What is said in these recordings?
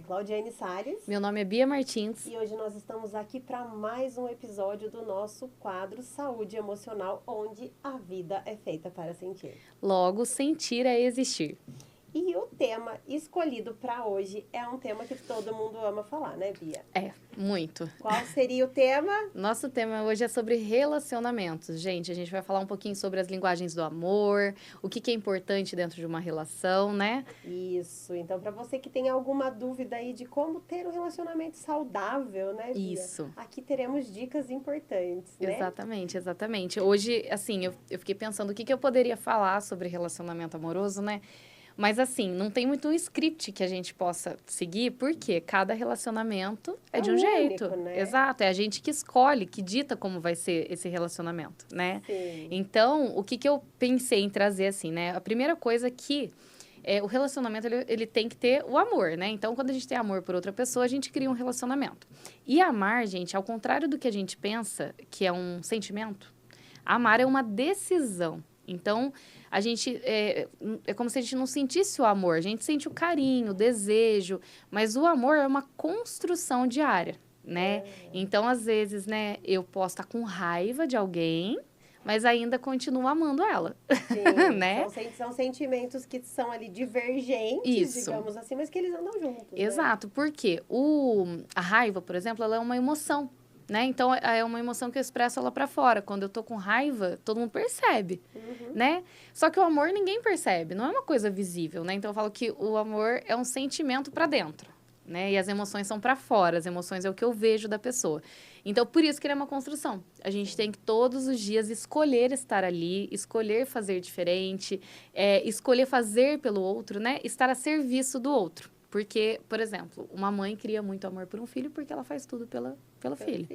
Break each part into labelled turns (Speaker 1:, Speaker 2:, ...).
Speaker 1: Claudiane Salles.
Speaker 2: Meu nome é Bia Martins.
Speaker 1: E hoje nós estamos aqui para mais um episódio do nosso quadro Saúde Emocional, onde a vida é feita para sentir.
Speaker 2: Logo, sentir é existir.
Speaker 1: E o tema escolhido para hoje é um tema que todo mundo ama falar, né, Bia?
Speaker 2: É, muito.
Speaker 1: Qual seria o tema?
Speaker 2: Nosso tema hoje é sobre relacionamentos. Gente, a gente vai falar um pouquinho sobre as linguagens do amor, o que é importante dentro de uma relação, né?
Speaker 1: Isso. Então, para você que tem alguma dúvida aí de como ter um relacionamento saudável, né, Bia?
Speaker 2: Isso.
Speaker 1: Aqui teremos dicas importantes, né?
Speaker 2: Exatamente, exatamente. Hoje, assim, eu fiquei pensando o que eu poderia falar sobre relacionamento amoroso, né? Mas, assim, não tem muito um script que a gente possa seguir, porque cada relacionamento é de um jeito.
Speaker 1: Único, né?
Speaker 2: Exato, é a gente que escolhe, que dita como vai ser esse relacionamento, né?
Speaker 1: Sim.
Speaker 2: Então, o que eu pensei em trazer, assim, né? A primeira coisa que o relacionamento, ele tem que ter o amor, né? Então, quando a gente tem amor por outra pessoa, a gente cria um relacionamento. E amar, gente, ao contrário do que a gente pensa, que é um sentimento, amar é uma decisão. Então, a gente é como se a gente não sentisse o amor, a gente sente o carinho, o desejo, mas o amor é uma construção diária, né? Então, às vezes, né, eu posso estar com raiva de alguém, mas ainda continuo amando ela,
Speaker 1: Sim,
Speaker 2: né?
Speaker 1: São sentimentos que são ali divergentes,
Speaker 2: Isso.
Speaker 1: digamos assim, mas que eles andam juntos.
Speaker 2: Exato, porque a raiva, por exemplo, ela é uma emoção, né? Então, é uma emoção que eu expresso ela pra fora. Quando eu tô com raiva, todo mundo percebe, né? Só que o amor ninguém percebe, não é uma coisa visível, né? Então, eu falo que o amor é um sentimento pra dentro, né? E as emoções são pra fora, as emoções é o que eu vejo da pessoa. Então, por isso que ele é uma construção. A gente tem que todos os dias escolher estar ali, escolher fazer diferente, escolher fazer pelo outro, né? Estar a serviço do outro. Porque, por exemplo, uma mãe cria muito amor por um filho porque ela faz tudo pelo filho,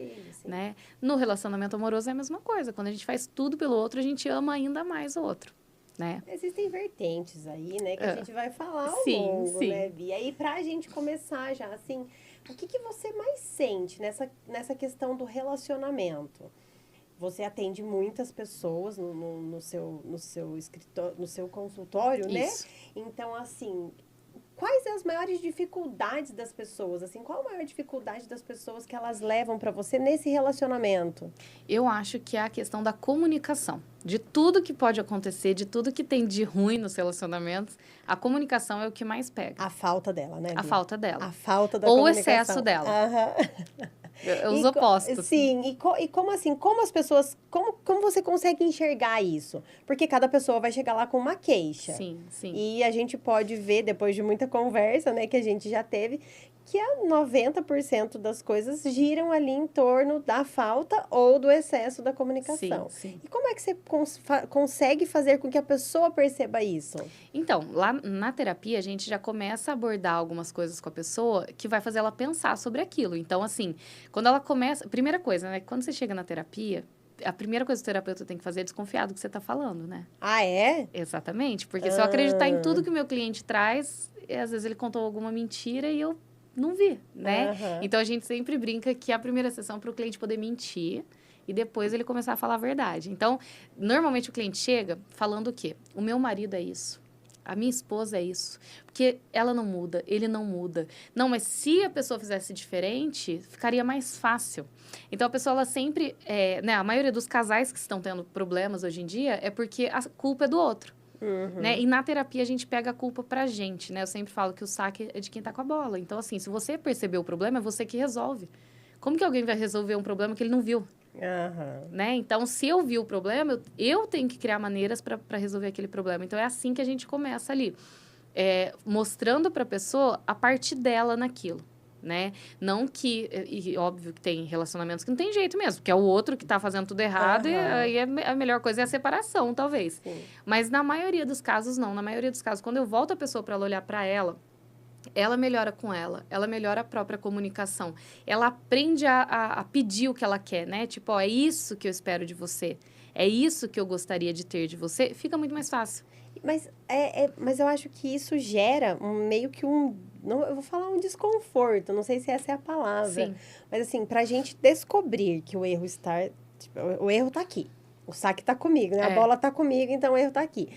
Speaker 2: né? No relacionamento amoroso é a mesma coisa. Quando a gente faz tudo pelo outro, a gente ama ainda mais o outro, né?
Speaker 1: Existem vertentes aí, né, que a gente vai falar ao
Speaker 2: Sim,
Speaker 1: longo,
Speaker 2: sim.
Speaker 1: né, Bia? E pra gente começar já, assim, o que você mais sente nessa questão do relacionamento? Você atende muitas pessoas no seu escritório, no seu consultório, né?
Speaker 2: Isso.
Speaker 1: Então, assim, quais as maiores dificuldades das pessoas? Assim, qual a maior dificuldade das pessoas que elas levam para você nesse relacionamento?
Speaker 2: Eu acho que é a questão da comunicação. De tudo que pode acontecer, de tudo que tem de ruim nos relacionamentos, a comunicação é o que mais pega.
Speaker 1: A falta dela, né, Bia?
Speaker 2: A falta dela.
Speaker 1: A falta da
Speaker 2: Ou o
Speaker 1: comunicação.
Speaker 2: excesso dela.
Speaker 1: Aham.
Speaker 2: Os opostos.
Speaker 1: Sim, e como assim, como as pessoas, como você consegue enxergar isso? Porque cada pessoa vai chegar lá com uma queixa.
Speaker 2: Sim, sim.
Speaker 1: E a gente pode ver, depois de muita conversa, né, que a gente já teve, que 90% das coisas giram ali em torno da falta ou do excesso da comunicação.
Speaker 2: Sim, sim.
Speaker 1: E como é que você consegue fazer com que a pessoa perceba isso?
Speaker 2: Então, lá na terapia, a gente já começa a abordar algumas coisas com a pessoa que vai fazer ela pensar sobre aquilo. Então, assim, quando ela começa... Primeira coisa, né? Quando você chega na terapia, a primeira coisa que o terapeuta tem que fazer é desconfiar do que você está falando, né?
Speaker 1: Ah, é?
Speaker 2: Exatamente. Porque se eu acreditar em tudo que o meu cliente traz, às vezes ele contou alguma mentira e eu não vi, né? Então, a gente sempre brinca que a primeira sessão é para o cliente poder mentir e depois ele começar a falar a verdade. Então, normalmente o cliente chega falando o quê? O meu marido é isso. A minha esposa é isso. Porque ela não muda, ele não muda. Não, mas se a pessoa fizesse diferente, ficaria mais fácil. Então, a pessoa, ela sempre... né, a maioria dos casais que estão tendo problemas hoje em dia é porque a culpa é do outro. Né? E na terapia, a gente pega a culpa pra gente, né? Eu sempre falo que o saque é de quem tá com a bola. Então, assim, se você percebeu o problema, é você que resolve. Como que alguém vai resolver um problema que ele não viu? Né? Então, se eu vi o problema, eu tenho que criar maneiras para resolver aquele problema. Então, é assim que a gente começa ali. Mostrando para a pessoa a parte dela naquilo, né? Não que... E óbvio que tem relacionamentos que não tem jeito mesmo, porque é o outro que está fazendo tudo errado e aí a melhor coisa é a separação, talvez.
Speaker 1: Sim.
Speaker 2: Mas na maioria dos casos, não. Na maioria dos casos, quando eu volto a pessoa para ela olhar para ela melhora com ela melhora a própria comunicação. Ela aprende a pedir o que ela quer, né? Tipo, ó, é isso que eu espero de você. É isso que eu gostaria de ter de você. Fica muito mais fácil.
Speaker 1: Mas eu acho que isso gera meio que não, eu vou falar um desconforto, não sei se essa é a palavra.
Speaker 2: Sim.
Speaker 1: Mas assim, pra gente descobrir que o erro está... Tipo, o erro tá aqui. O saque tá comigo, né? A bola tá comigo, então o erro tá aqui.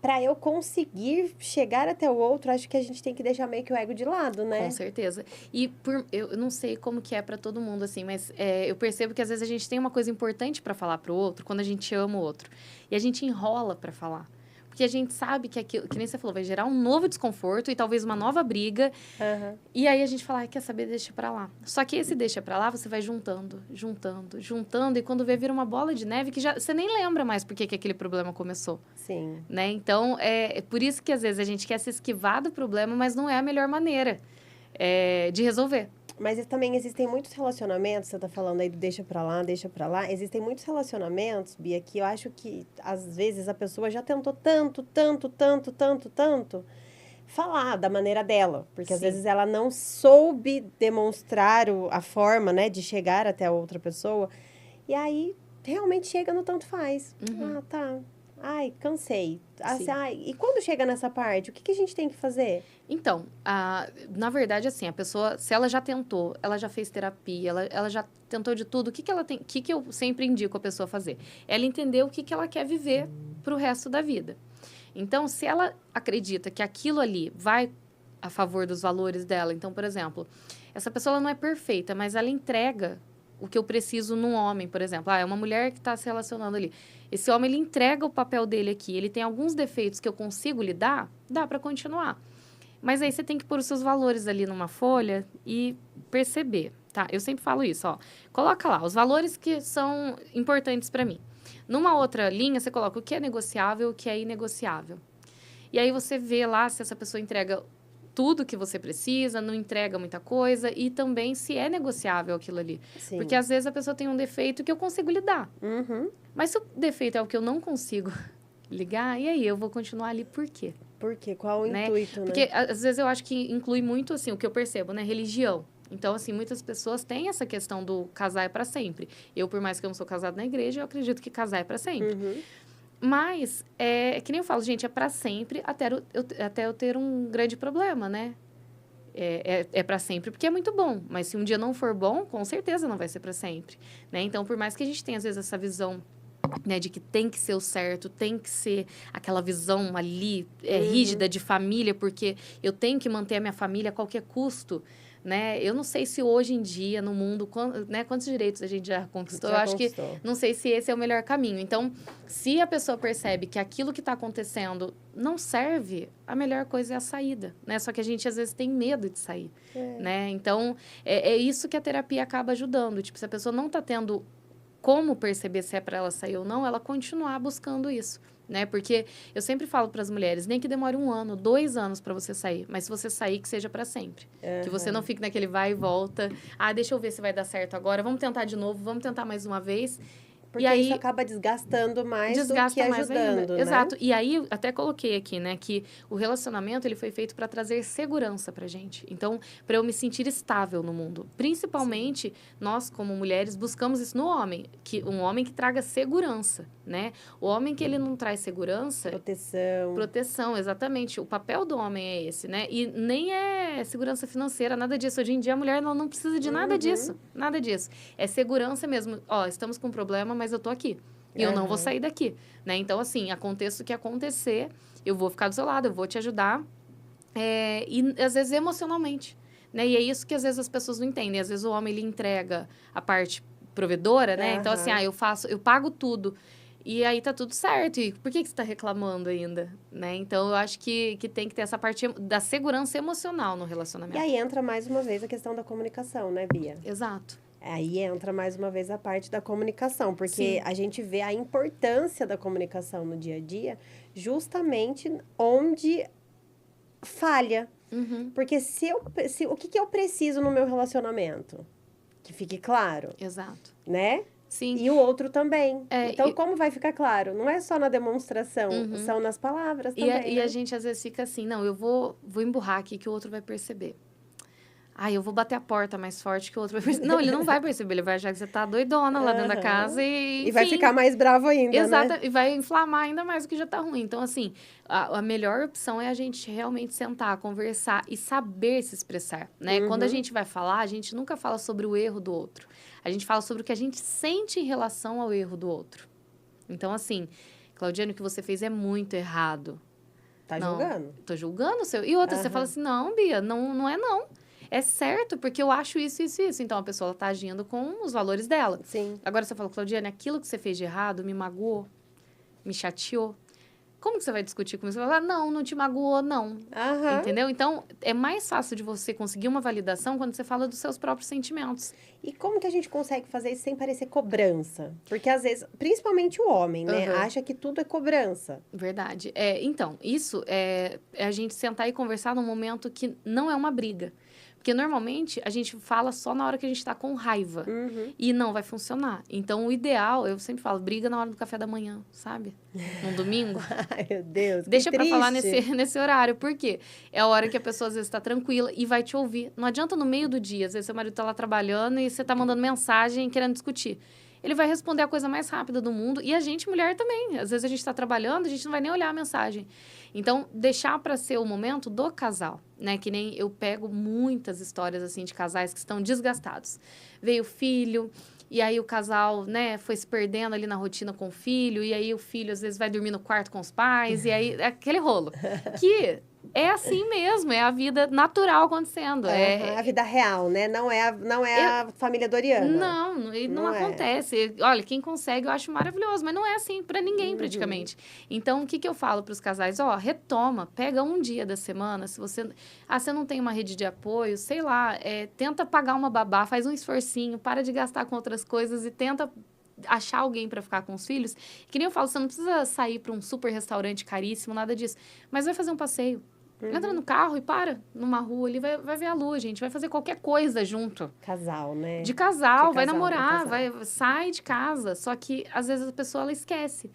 Speaker 1: para eu conseguir chegar até o outro, acho que a gente tem que deixar meio que o ego de lado, né?
Speaker 2: Com certeza. E eu não sei como que é para todo mundo, assim, mas eu percebo que às vezes a gente tem uma coisa importante para falar pro outro, quando a gente ama o outro. E a gente enrola para falar. Porque a gente sabe que aquilo, que nem você falou, vai gerar um novo desconforto e talvez uma nova briga.
Speaker 1: Uhum.
Speaker 2: E aí a gente fala, quer saber, deixa pra lá. Só que esse deixa pra lá, você vai juntando. E quando vê, vira uma bola de neve que já você nem lembra mais por que aquele problema começou.
Speaker 1: Sim.
Speaker 2: Né? Então, é por isso que às vezes a gente quer se esquivar do problema, mas não é a melhor maneira de resolver.
Speaker 1: Mas também existem muitos relacionamentos, você tá falando aí do deixa pra lá. Existem muitos relacionamentos, Bia, que eu acho que às vezes a pessoa já tentou tanto falar da maneira dela. Porque às vezes ela não soube demonstrar a forma, né, de chegar até a outra pessoa. E aí, realmente chega no tanto faz.
Speaker 2: Uhum.
Speaker 1: Ah, tá. Ai, cansei. Assim, e quando chega nessa parte, o que a gente tem que fazer?
Speaker 2: Então, na verdade, assim, a pessoa, se ela já tentou, ela já fez terapia, ela já tentou de tudo, o que ela tem, o que eu sempre indico a pessoa fazer? Ela entender o que ela quer viver pro resto da vida. Então, se ela acredita que aquilo ali vai a favor dos valores dela, então, por exemplo, essa pessoa ela não é perfeita, mas ela entrega o que eu preciso num homem, por exemplo. É uma mulher que está se relacionando ali. Esse homem, ele entrega o papel dele aqui. Ele tem alguns defeitos que eu consigo lidar, dá para continuar. Mas aí você tem que pôr os seus valores ali numa folha e perceber, tá? Eu sempre falo isso, ó. Coloca lá os valores que são importantes para mim. Numa outra linha, você coloca o que é negociável, o que é inegociável. E aí você vê lá se essa pessoa entrega tudo que você precisa, não entrega muita coisa e também se é negociável aquilo ali.
Speaker 1: Sim.
Speaker 2: Porque às vezes a pessoa tem um defeito que eu consigo lidar.
Speaker 1: Uhum.
Speaker 2: Mas se o defeito é o que eu não consigo ligar, e aí eu vou continuar ali por quê?
Speaker 1: Por quê? Qual o intuito, né?
Speaker 2: Porque às vezes eu acho que inclui muito, assim, o que eu percebo, né? Religião. Então, assim, muitas pessoas têm essa questão do casar é para sempre. Eu, por mais que eu não sou casada na igreja, eu acredito que casar é para sempre.
Speaker 1: Uhum.
Speaker 2: Mas, que nem eu falo, gente, é para sempre até eu ter um grande problema, né? É para sempre porque é muito bom. Mas se um dia não for bom, com certeza não vai ser para sempre. Né? Então, por mais que a gente tenha, às vezes, essa visão, né, de que tem que ser o certo, tem que ser aquela visão ali rígida de família, porque eu tenho que manter a minha família a qualquer custo, né? Eu não sei se hoje em dia, no mundo, né, quantos direitos a gente já conquistou. Eu acho que não sei se esse é o melhor caminho. Então, se a pessoa percebe que aquilo que está acontecendo não serve, a melhor coisa é a saída, né? Só que a gente, às vezes, tem medo de sair, né? Então, é isso que a terapia acaba ajudando. Tipo, se a pessoa não está tendo como perceber se é para ela sair ou não, ela continuar buscando isso, né? Porque eu sempre falo para as mulheres, nem que demore 1 ano, 2 anos para você sair, mas se você sair, que seja para sempre. Uhum. Que você não fique naquele vai e volta. Deixa eu ver se vai dar certo agora, vamos tentar de novo, vamos tentar mais uma vez.
Speaker 1: Porque e aí, isso acaba desgastando mais do que ajudando, né?
Speaker 2: Exato. E aí, até coloquei aqui, né, que o relacionamento, ele foi feito para trazer segurança pra gente. Então, para eu me sentir estável no mundo. Principalmente, nós, como mulheres, buscamos isso no homem. Um homem que traga segurança, né? O homem que ele não traz segurança... Proteção, exatamente. O papel do homem é esse, né? E nem é segurança financeira, nada disso. Hoje em dia, a mulher não precisa de nada disso. Nada disso. É segurança mesmo. Estamos com um problema, mas eu tô aqui. E eu não vou sair daqui, né? Então, assim, aconteça o que acontecer, eu vou ficar do seu lado, eu vou te ajudar. E, às vezes, emocionalmente, né? E é isso que, às vezes, as pessoas não entendem. Às vezes, o homem, ele entrega a parte provedora, né? Então, assim, eu pago tudo. E aí, tá tudo certo. E por que você tá reclamando ainda, né? Então, eu acho que tem que ter essa parte da segurança emocional no relacionamento.
Speaker 1: E aí, entra, mais uma vez, a questão da comunicação, né, Bia?
Speaker 2: Exato.
Speaker 1: Aí entra mais uma vez a parte da comunicação, porque a gente vê a importância da comunicação no dia a dia, justamente onde falha.
Speaker 2: Uhum.
Speaker 1: Porque o que eu preciso no meu relacionamento? Que fique claro.
Speaker 2: Exato.
Speaker 1: Né?
Speaker 2: Sim.
Speaker 1: E o outro também. Então, como vai ficar claro? Não é só na demonstração, são nas palavras também.
Speaker 2: E a gente, às vezes, fica assim, não, eu vou emburrar aqui que o outro vai perceber. Eu vou bater a porta mais forte que o outro vai perceber. Não, ele não vai perceber, ele vai achar que você tá doidona lá dentro da casa e, enfim,
Speaker 1: e vai ficar mais bravo ainda,
Speaker 2: exato,
Speaker 1: né?
Speaker 2: E vai inflamar ainda mais o que já tá ruim. Então, assim, a melhor opção é a gente realmente sentar, conversar e saber se expressar, né? Quando a gente vai falar, a gente nunca fala sobre o erro do outro. A gente fala sobre o que a gente sente em relação ao erro do outro. Então, assim, Claudiane, o que você fez é muito errado.
Speaker 1: Tá
Speaker 2: não,
Speaker 1: julgando.
Speaker 2: Tô julgando o seu. E outra, você fala assim, não, Bia, não é não. É certo, porque eu acho isso, isso, isso. Então, a pessoa tá agindo com os valores dela.
Speaker 1: Sim.
Speaker 2: Agora, você falou, Claudiane, aquilo que você fez de errado me magoou, me chateou. Como que você vai discutir comigo? Você vai falar, não te magoou, não. Entendeu? Então, é mais fácil de você conseguir uma validação quando você fala dos seus próprios sentimentos.
Speaker 1: E como que a gente consegue fazer isso sem parecer cobrança? Porque, às vezes, principalmente o homem, né? Acha que tudo é cobrança.
Speaker 2: Verdade. Então, isso é a gente sentar e conversar num momento que não é uma briga. Porque, normalmente, a gente fala só na hora que a gente tá com raiva. E não vai funcionar. Então, o ideal, eu sempre falo, briga na hora do café da manhã, sabe? Num domingo.
Speaker 1: Ai, meu Deus,
Speaker 2: Deixa
Speaker 1: que
Speaker 2: pra
Speaker 1: triste.
Speaker 2: falar nesse horário. Por quê? É a hora que a pessoa, às vezes, tá tranquila e vai te ouvir. Não adianta no meio do dia. Às vezes, seu marido tá lá trabalhando e você tá mandando mensagem querendo discutir. Ele vai responder a coisa mais rápida do mundo. E a gente, mulher, também. Às vezes, a gente tá trabalhando, a gente não vai nem olhar a mensagem. Então, deixar para ser o momento do casal, né? Que nem eu pego muitas histórias, assim, de casais que estão desgastados. Veio filho, e aí o casal, né, foi se perdendo ali na rotina com o filho, e aí o filho, às vezes, vai dormir no quarto com os pais, e aí é aquele rolo. Que é assim mesmo, é a vida natural acontecendo.
Speaker 1: É a vida real, né? Não é a família Doriana.
Speaker 2: Não acontece. Olha, quem consegue eu acho maravilhoso, mas não é assim para ninguém praticamente. Então, o que eu falo para os casais? Retoma, pega um dia da semana, se você não tem uma rede de apoio, sei lá, tenta pagar uma babá, faz um esforcinho, para de gastar com outras coisas e tenta achar alguém para ficar com os filhos. Que nem eu falo, você não precisa sair para um super restaurante caríssimo, nada disso, mas vai fazer um passeio. Entra no carro e para numa rua ali, vai ver a lua, gente. Vai fazer qualquer coisa junto.
Speaker 1: Casal, né?
Speaker 2: De casal, vai namorar, sai de casa. Só que, às vezes, a pessoa, ela esquece,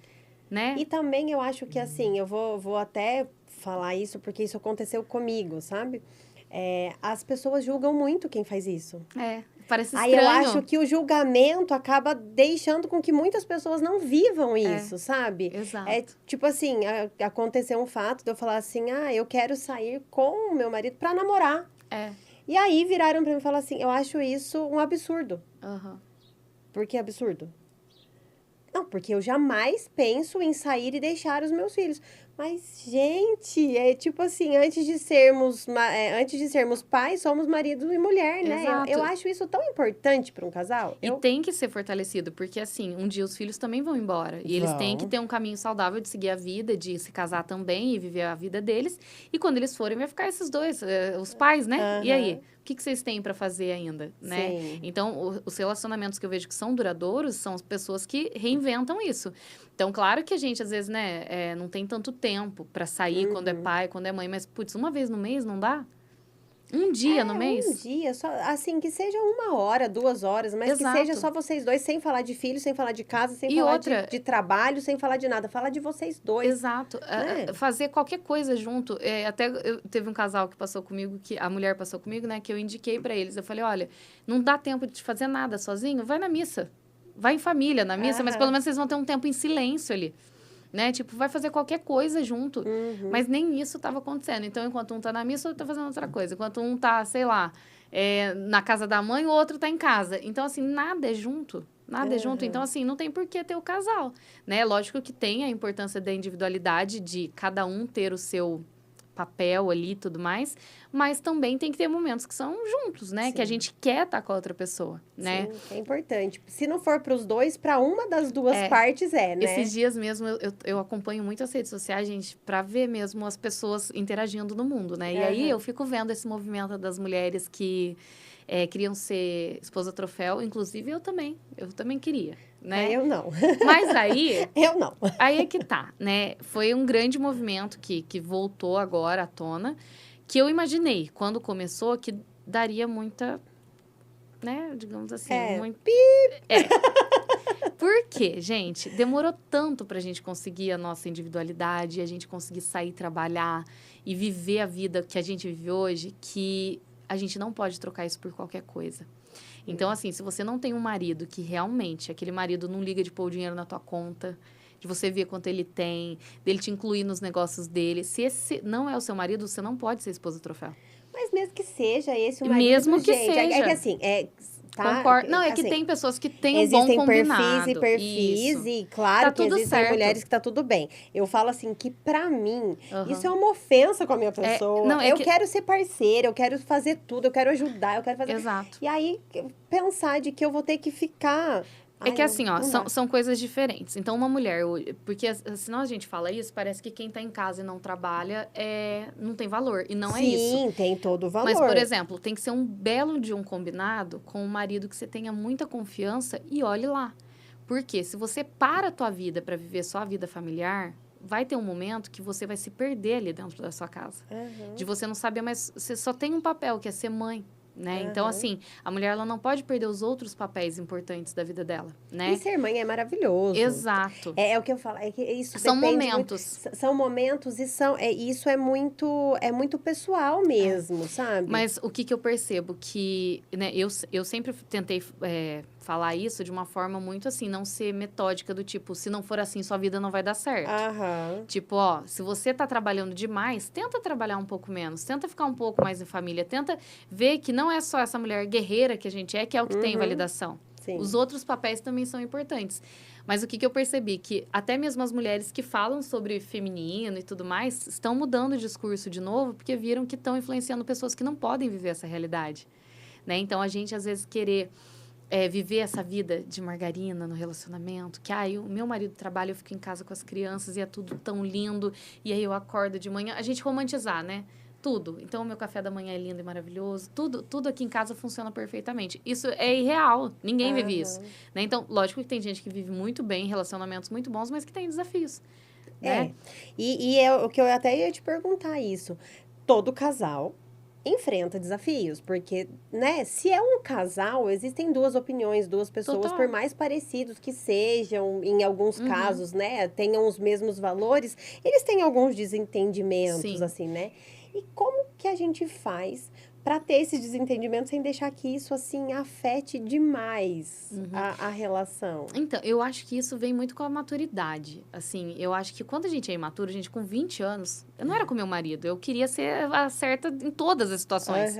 Speaker 2: né?
Speaker 1: E também eu acho que, assim, eu vou até falar isso, porque isso aconteceu comigo, sabe? As pessoas julgam muito quem faz isso.
Speaker 2: Parece
Speaker 1: estranho. Aí eu acho que o julgamento acaba deixando com que muitas pessoas não vivam isso, sabe?
Speaker 2: Exato.
Speaker 1: Tipo assim, aconteceu um fato de eu falar assim, eu quero sair com o meu marido pra namorar. E aí viraram pra mim e falaram assim, eu acho isso um absurdo. Por que absurdo? Não, porque eu jamais penso em sair e deixar os meus filhos. Mas, gente, é tipo assim, antes de sermos pais, somos marido e mulher, né? Eu acho isso tão importante para um casal.
Speaker 2: E tem que ser fortalecido, porque assim, um dia os filhos também vão embora. E eles têm que ter um caminho saudável de seguir a vida, de se casar também e viver a vida deles. E quando eles forem, vai ficar esses dois, os pais, né? E aí? O que vocês têm para fazer ainda, né?
Speaker 1: Sim.
Speaker 2: Então, os relacionamentos que eu vejo que são duradouros são as pessoas que reinventam isso. Então, claro que a gente, às vezes, né, não tem tanto tempo para sair quando é pai, quando é mãe, mas, putz, uma vez no mês não dá? Um dia no mês?
Speaker 1: Um dia, só, assim, que seja 1 hora, 2 horas, mas que seja só vocês dois, sem falar de filho, sem falar de casa, sem falar de trabalho, sem falar de nada. Fala de vocês dois.
Speaker 2: Exato. Né? Fazer qualquer coisa junto. Até teve um casal que passou comigo, que a mulher passou comigo, né, que eu indiquei para eles. Eu falei, olha, não dá tempo de fazer nada sozinho, vai na missa. Vai em família na missa, mas pelo menos vocês vão ter um tempo em silêncio ali. Né? Tipo, vai fazer qualquer coisa junto. Mas nem isso estava acontecendo. Então, enquanto um tá na missa, o outro tá fazendo outra coisa. Enquanto um tá, sei lá, na casa da mãe, o outro tá em casa. Então, assim, nada é junto. Nada é junto. Então, assim, não tem por que ter o casal. Né? Lógico que tem a importância da individualidade, de cada um ter o seu papel ali e tudo mais, mas também tem que ter momentos que são juntos, né? Sim. Que a gente quer estar com a outra pessoa, né?
Speaker 1: Sim, é importante. Se não for para os dois, para uma das duas partes né?
Speaker 2: Esses dias mesmo eu acompanho muito as redes sociais, gente, para ver mesmo as pessoas interagindo no mundo, né? E aí eu fico vendo esse movimento das mulheres que queriam ser esposa troféu, inclusive eu também queria. Né?
Speaker 1: Eu não.
Speaker 2: Mas aí...
Speaker 1: Eu não.
Speaker 2: Aí é que tá, né? Foi um grande movimento que voltou agora à tona, que eu imaginei, quando começou, que daria muita, né? Digamos assim, muito... Por quê, gente? Demorou tanto pra gente conseguir a nossa individualidade, a gente conseguir sair trabalhar e viver a vida que a gente vive hoje, que a gente não pode trocar isso por qualquer coisa. Então, assim, se você não tem um marido que realmente, aquele marido não liga de pôr o dinheiro na tua conta, de você ver quanto ele tem, dele te incluir nos negócios dele, se esse não é o seu marido, você não pode ser esposa troféu.
Speaker 1: Mas mesmo que seja esse o marido,
Speaker 2: mesmo que
Speaker 1: gente,
Speaker 2: seja.
Speaker 1: é que assim, tá?
Speaker 2: Concordo. Não, é
Speaker 1: assim,
Speaker 2: que tem pessoas que têm um bom combinado.
Speaker 1: Existem perfis e claro
Speaker 2: tá
Speaker 1: que
Speaker 2: tudo
Speaker 1: existem
Speaker 2: certo.
Speaker 1: mulheres que tá tudo bem. Eu falo assim que pra mim, isso é uma ofensa com a minha pessoa. Eu quero ser parceira, eu quero fazer tudo, eu quero ajudar, eu quero fazer...
Speaker 2: Exato.
Speaker 1: E aí, pensar de que eu vou ter que ficar...
Speaker 2: É que assim, ó, são coisas diferentes. Então, uma mulher... Porque senão a gente fala isso, parece que quem tá em casa e não trabalha não tem valor. E não é isso.
Speaker 1: Sim, tem todo o valor.
Speaker 2: Mas, por exemplo, tem que ser um belo de um combinado com um marido que você tenha muita confiança e olhe lá. Porque se você para a tua vida para viver só a vida familiar, vai ter um momento que você vai se perder ali dentro da sua casa. De você não saber, mas você só tem um papel, que é ser mãe. Né? Então, assim, a mulher ela não pode perder os outros papéis importantes da vida dela, né?
Speaker 1: E ser mãe é maravilhoso.
Speaker 2: Exato.
Speaker 1: É o que eu falo, é que isso
Speaker 2: são
Speaker 1: momentos. São momentos e isso é muito pessoal mesmo, sabe?
Speaker 2: Mas o que eu percebo que, né, eu sempre tentei falar isso de uma forma muito assim, não ser metódica do tipo, se não for assim, sua vida não vai dar certo. Tipo, ó, se você tá trabalhando demais, tenta trabalhar um pouco menos, tenta ficar um pouco mais em família, tenta ver que não é só essa mulher guerreira que a gente que é o que tem validação.
Speaker 1: Sim.
Speaker 2: Os outros papéis também são importantes. Mas o que eu percebi? Que até mesmo as mulheres que falam sobre feminino e tudo mais, estão mudando o discurso de novo, porque viram que estão influenciando pessoas que não podem viver essa realidade. Né? Então, a gente, às vezes, querer viver essa vida de margarina no relacionamento, que o meu marido trabalha, eu fico em casa com as crianças e é tudo tão lindo, e aí eu acordo de manhã, a gente romantizar, né? Tudo. Então, o meu café da manhã é lindo e maravilhoso. Tudo aqui em casa funciona perfeitamente. Isso é irreal. Ninguém vive isso. Né? Então, lógico que tem gente que vive muito bem, relacionamentos muito bons, mas que tem desafios. Né?
Speaker 1: E é o que eu até ia te perguntar isso. Todo casal enfrenta desafios, porque, né, se é um casal, existem duas opiniões, duas pessoas,
Speaker 2: Total.
Speaker 1: por mais parecidos que sejam, em alguns casos, né, tenham os mesmos valores, eles têm alguns desentendimentos,
Speaker 2: Sim.
Speaker 1: assim, né? E como que a gente faz para ter esse desentendimento sem deixar que isso, assim, afete demais a relação?
Speaker 2: Então, eu acho que isso vem muito com a maturidade. Assim, eu acho que quando a gente é imaturo, a gente com 20 anos... Eu não era com meu marido, eu queria ser a certa em todas as situações.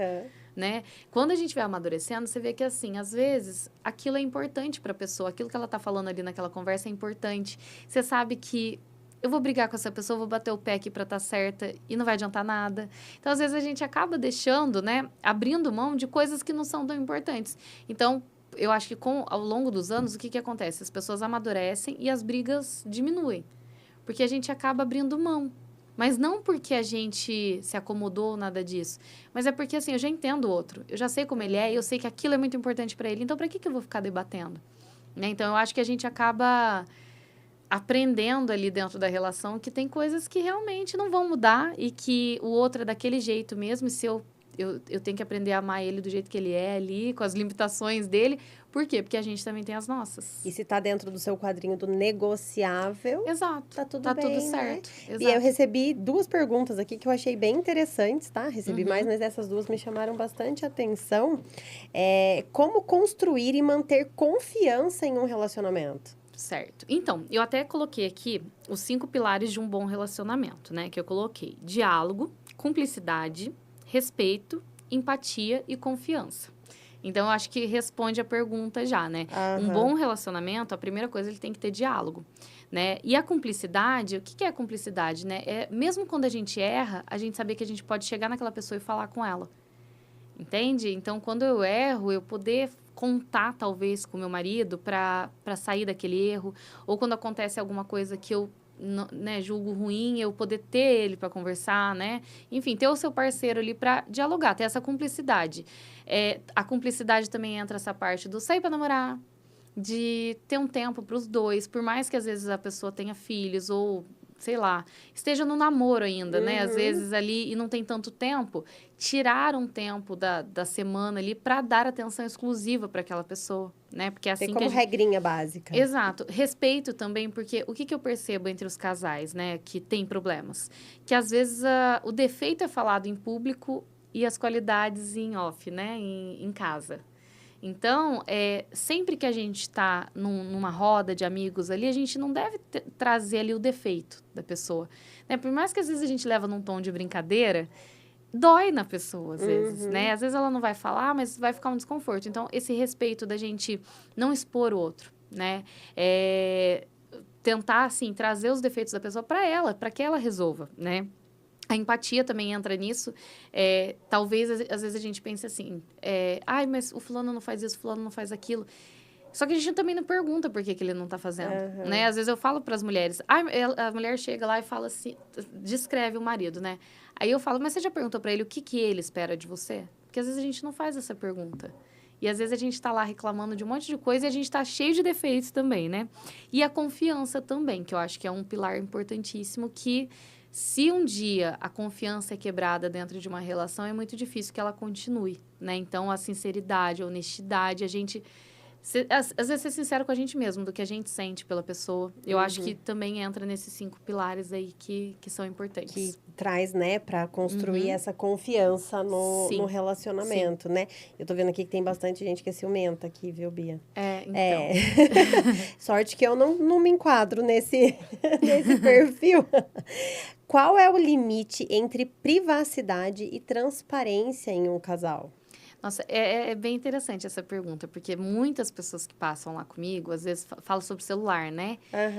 Speaker 2: Né? Quando a gente vai amadurecendo, você vê que, assim, às vezes, aquilo é importante para a pessoa. Aquilo que ela tá falando ali naquela conversa é importante. Você sabe que eu vou brigar com essa pessoa, vou bater o pé aqui para estar certa e não vai adiantar nada. Então, às vezes, a gente acaba deixando, né? Abrindo mão de coisas que não são tão importantes. Então, eu acho que ao longo dos anos, o que acontece? As pessoas amadurecem e as brigas diminuem. Porque a gente acaba abrindo mão. Mas não porque a gente se acomodou, nada disso. Mas é porque, assim, eu já entendo o outro. Eu já sei como ele é, eu sei que aquilo é muito importante para ele. Então, para que eu vou ficar debatendo? Né? Então, eu acho que a gente acaba aprendendo ali dentro da relação que tem coisas que realmente não vão mudar e que o outro é daquele jeito mesmo. E se eu tenho que aprender a amar ele do jeito que ele é ali, com as limitações dele. Por quê? Porque a gente também tem as nossas.
Speaker 1: E se tá dentro do seu quadrinho do negociável...
Speaker 2: Exato.
Speaker 1: Tá tudo
Speaker 2: tá
Speaker 1: bem,
Speaker 2: tudo certo.
Speaker 1: Né?
Speaker 2: Exato.
Speaker 1: E eu recebi 2 perguntas aqui que eu achei bem interessantes, tá? Recebi mais, mas essas 2 me chamaram bastante atenção. Como construir e manter confiança em um relacionamento?
Speaker 2: Certo. Então, eu até coloquei aqui os 5 pilares de um bom relacionamento, né? Que eu coloquei: diálogo, cumplicidade, respeito, empatia e confiança. Então, eu acho que responde a pergunta já, né? Um bom relacionamento, a primeira coisa, ele tem que ter diálogo, né? E a cumplicidade, o que é a cumplicidade, né? Mesmo quando a gente erra, a gente saber que a gente pode chegar naquela pessoa e falar com ela. Entende? Então, quando eu erro, eu poder contar, talvez, com meu marido para sair daquele erro. Ou quando acontece alguma coisa que eu julgo ruim, eu poder ter ele para conversar, né? Enfim, ter o seu parceiro ali para dialogar, ter essa cumplicidade. A cumplicidade também entra essa parte do sair para namorar, de ter um tempo para os dois, por mais que às vezes a pessoa tenha filhos ou, sei lá, esteja no namoro ainda, né? Às vezes ali e não tem tanto tempo, tirar um tempo da semana ali para dar atenção exclusiva para aquela pessoa, né? Porque é assim
Speaker 1: tem como regrinha básica.
Speaker 2: Exato. Respeito também, porque o que eu percebo entre os casais, né, que tem problemas? Que às vezes o defeito é falado em público e as qualidades em off, né, em casa. Então, sempre que a gente está numa roda de amigos ali, a gente não deve trazer ali o defeito da pessoa. Né? Por mais que às vezes a gente leva num tom de brincadeira, dói na pessoa, às vezes, né? Às vezes ela não vai falar, mas vai ficar um desconforto. Então, esse respeito da gente não expor o outro, né? Tentar, assim, trazer os defeitos da pessoa para ela, para que ela resolva, né? A empatia também entra nisso. Talvez, às vezes, a gente pense assim, ai, mas o fulano não faz isso, o fulano não faz aquilo. Só que a gente também não pergunta por que ele não tá fazendo, né? Às vezes eu falo para as mulheres, a mulher chega lá e fala assim, descreve o marido, né? Aí eu falo, mas você já perguntou para ele o que ele espera de você? Porque às vezes a gente não faz essa pergunta. E às vezes a gente tá lá reclamando de um monte de coisa e a gente tá cheio de defeitos também, né? E a confiança também, que eu acho que é um pilar importantíssimo que... Se um dia a confiança é quebrada dentro de uma relação, é muito difícil que ela continue, né? Então, a sinceridade, a honestidade, a gente... às vezes, ser sincero com a gente mesmo, do que a gente sente pela pessoa. Eu acho que também entra nesses 5 pilares aí que são importantes.
Speaker 1: Que traz, né, para construir essa confiança no relacionamento, né? Eu tô vendo aqui que tem bastante gente que é ciumenta aqui, viu, Bia?
Speaker 2: Então.
Speaker 1: Sorte que eu não me enquadro nesse perfil. Qual é o limite entre privacidade e transparência em um casal?
Speaker 2: Nossa, é bem interessante essa pergunta, porque muitas pessoas que passam lá comigo, às vezes falam sobre celular, né?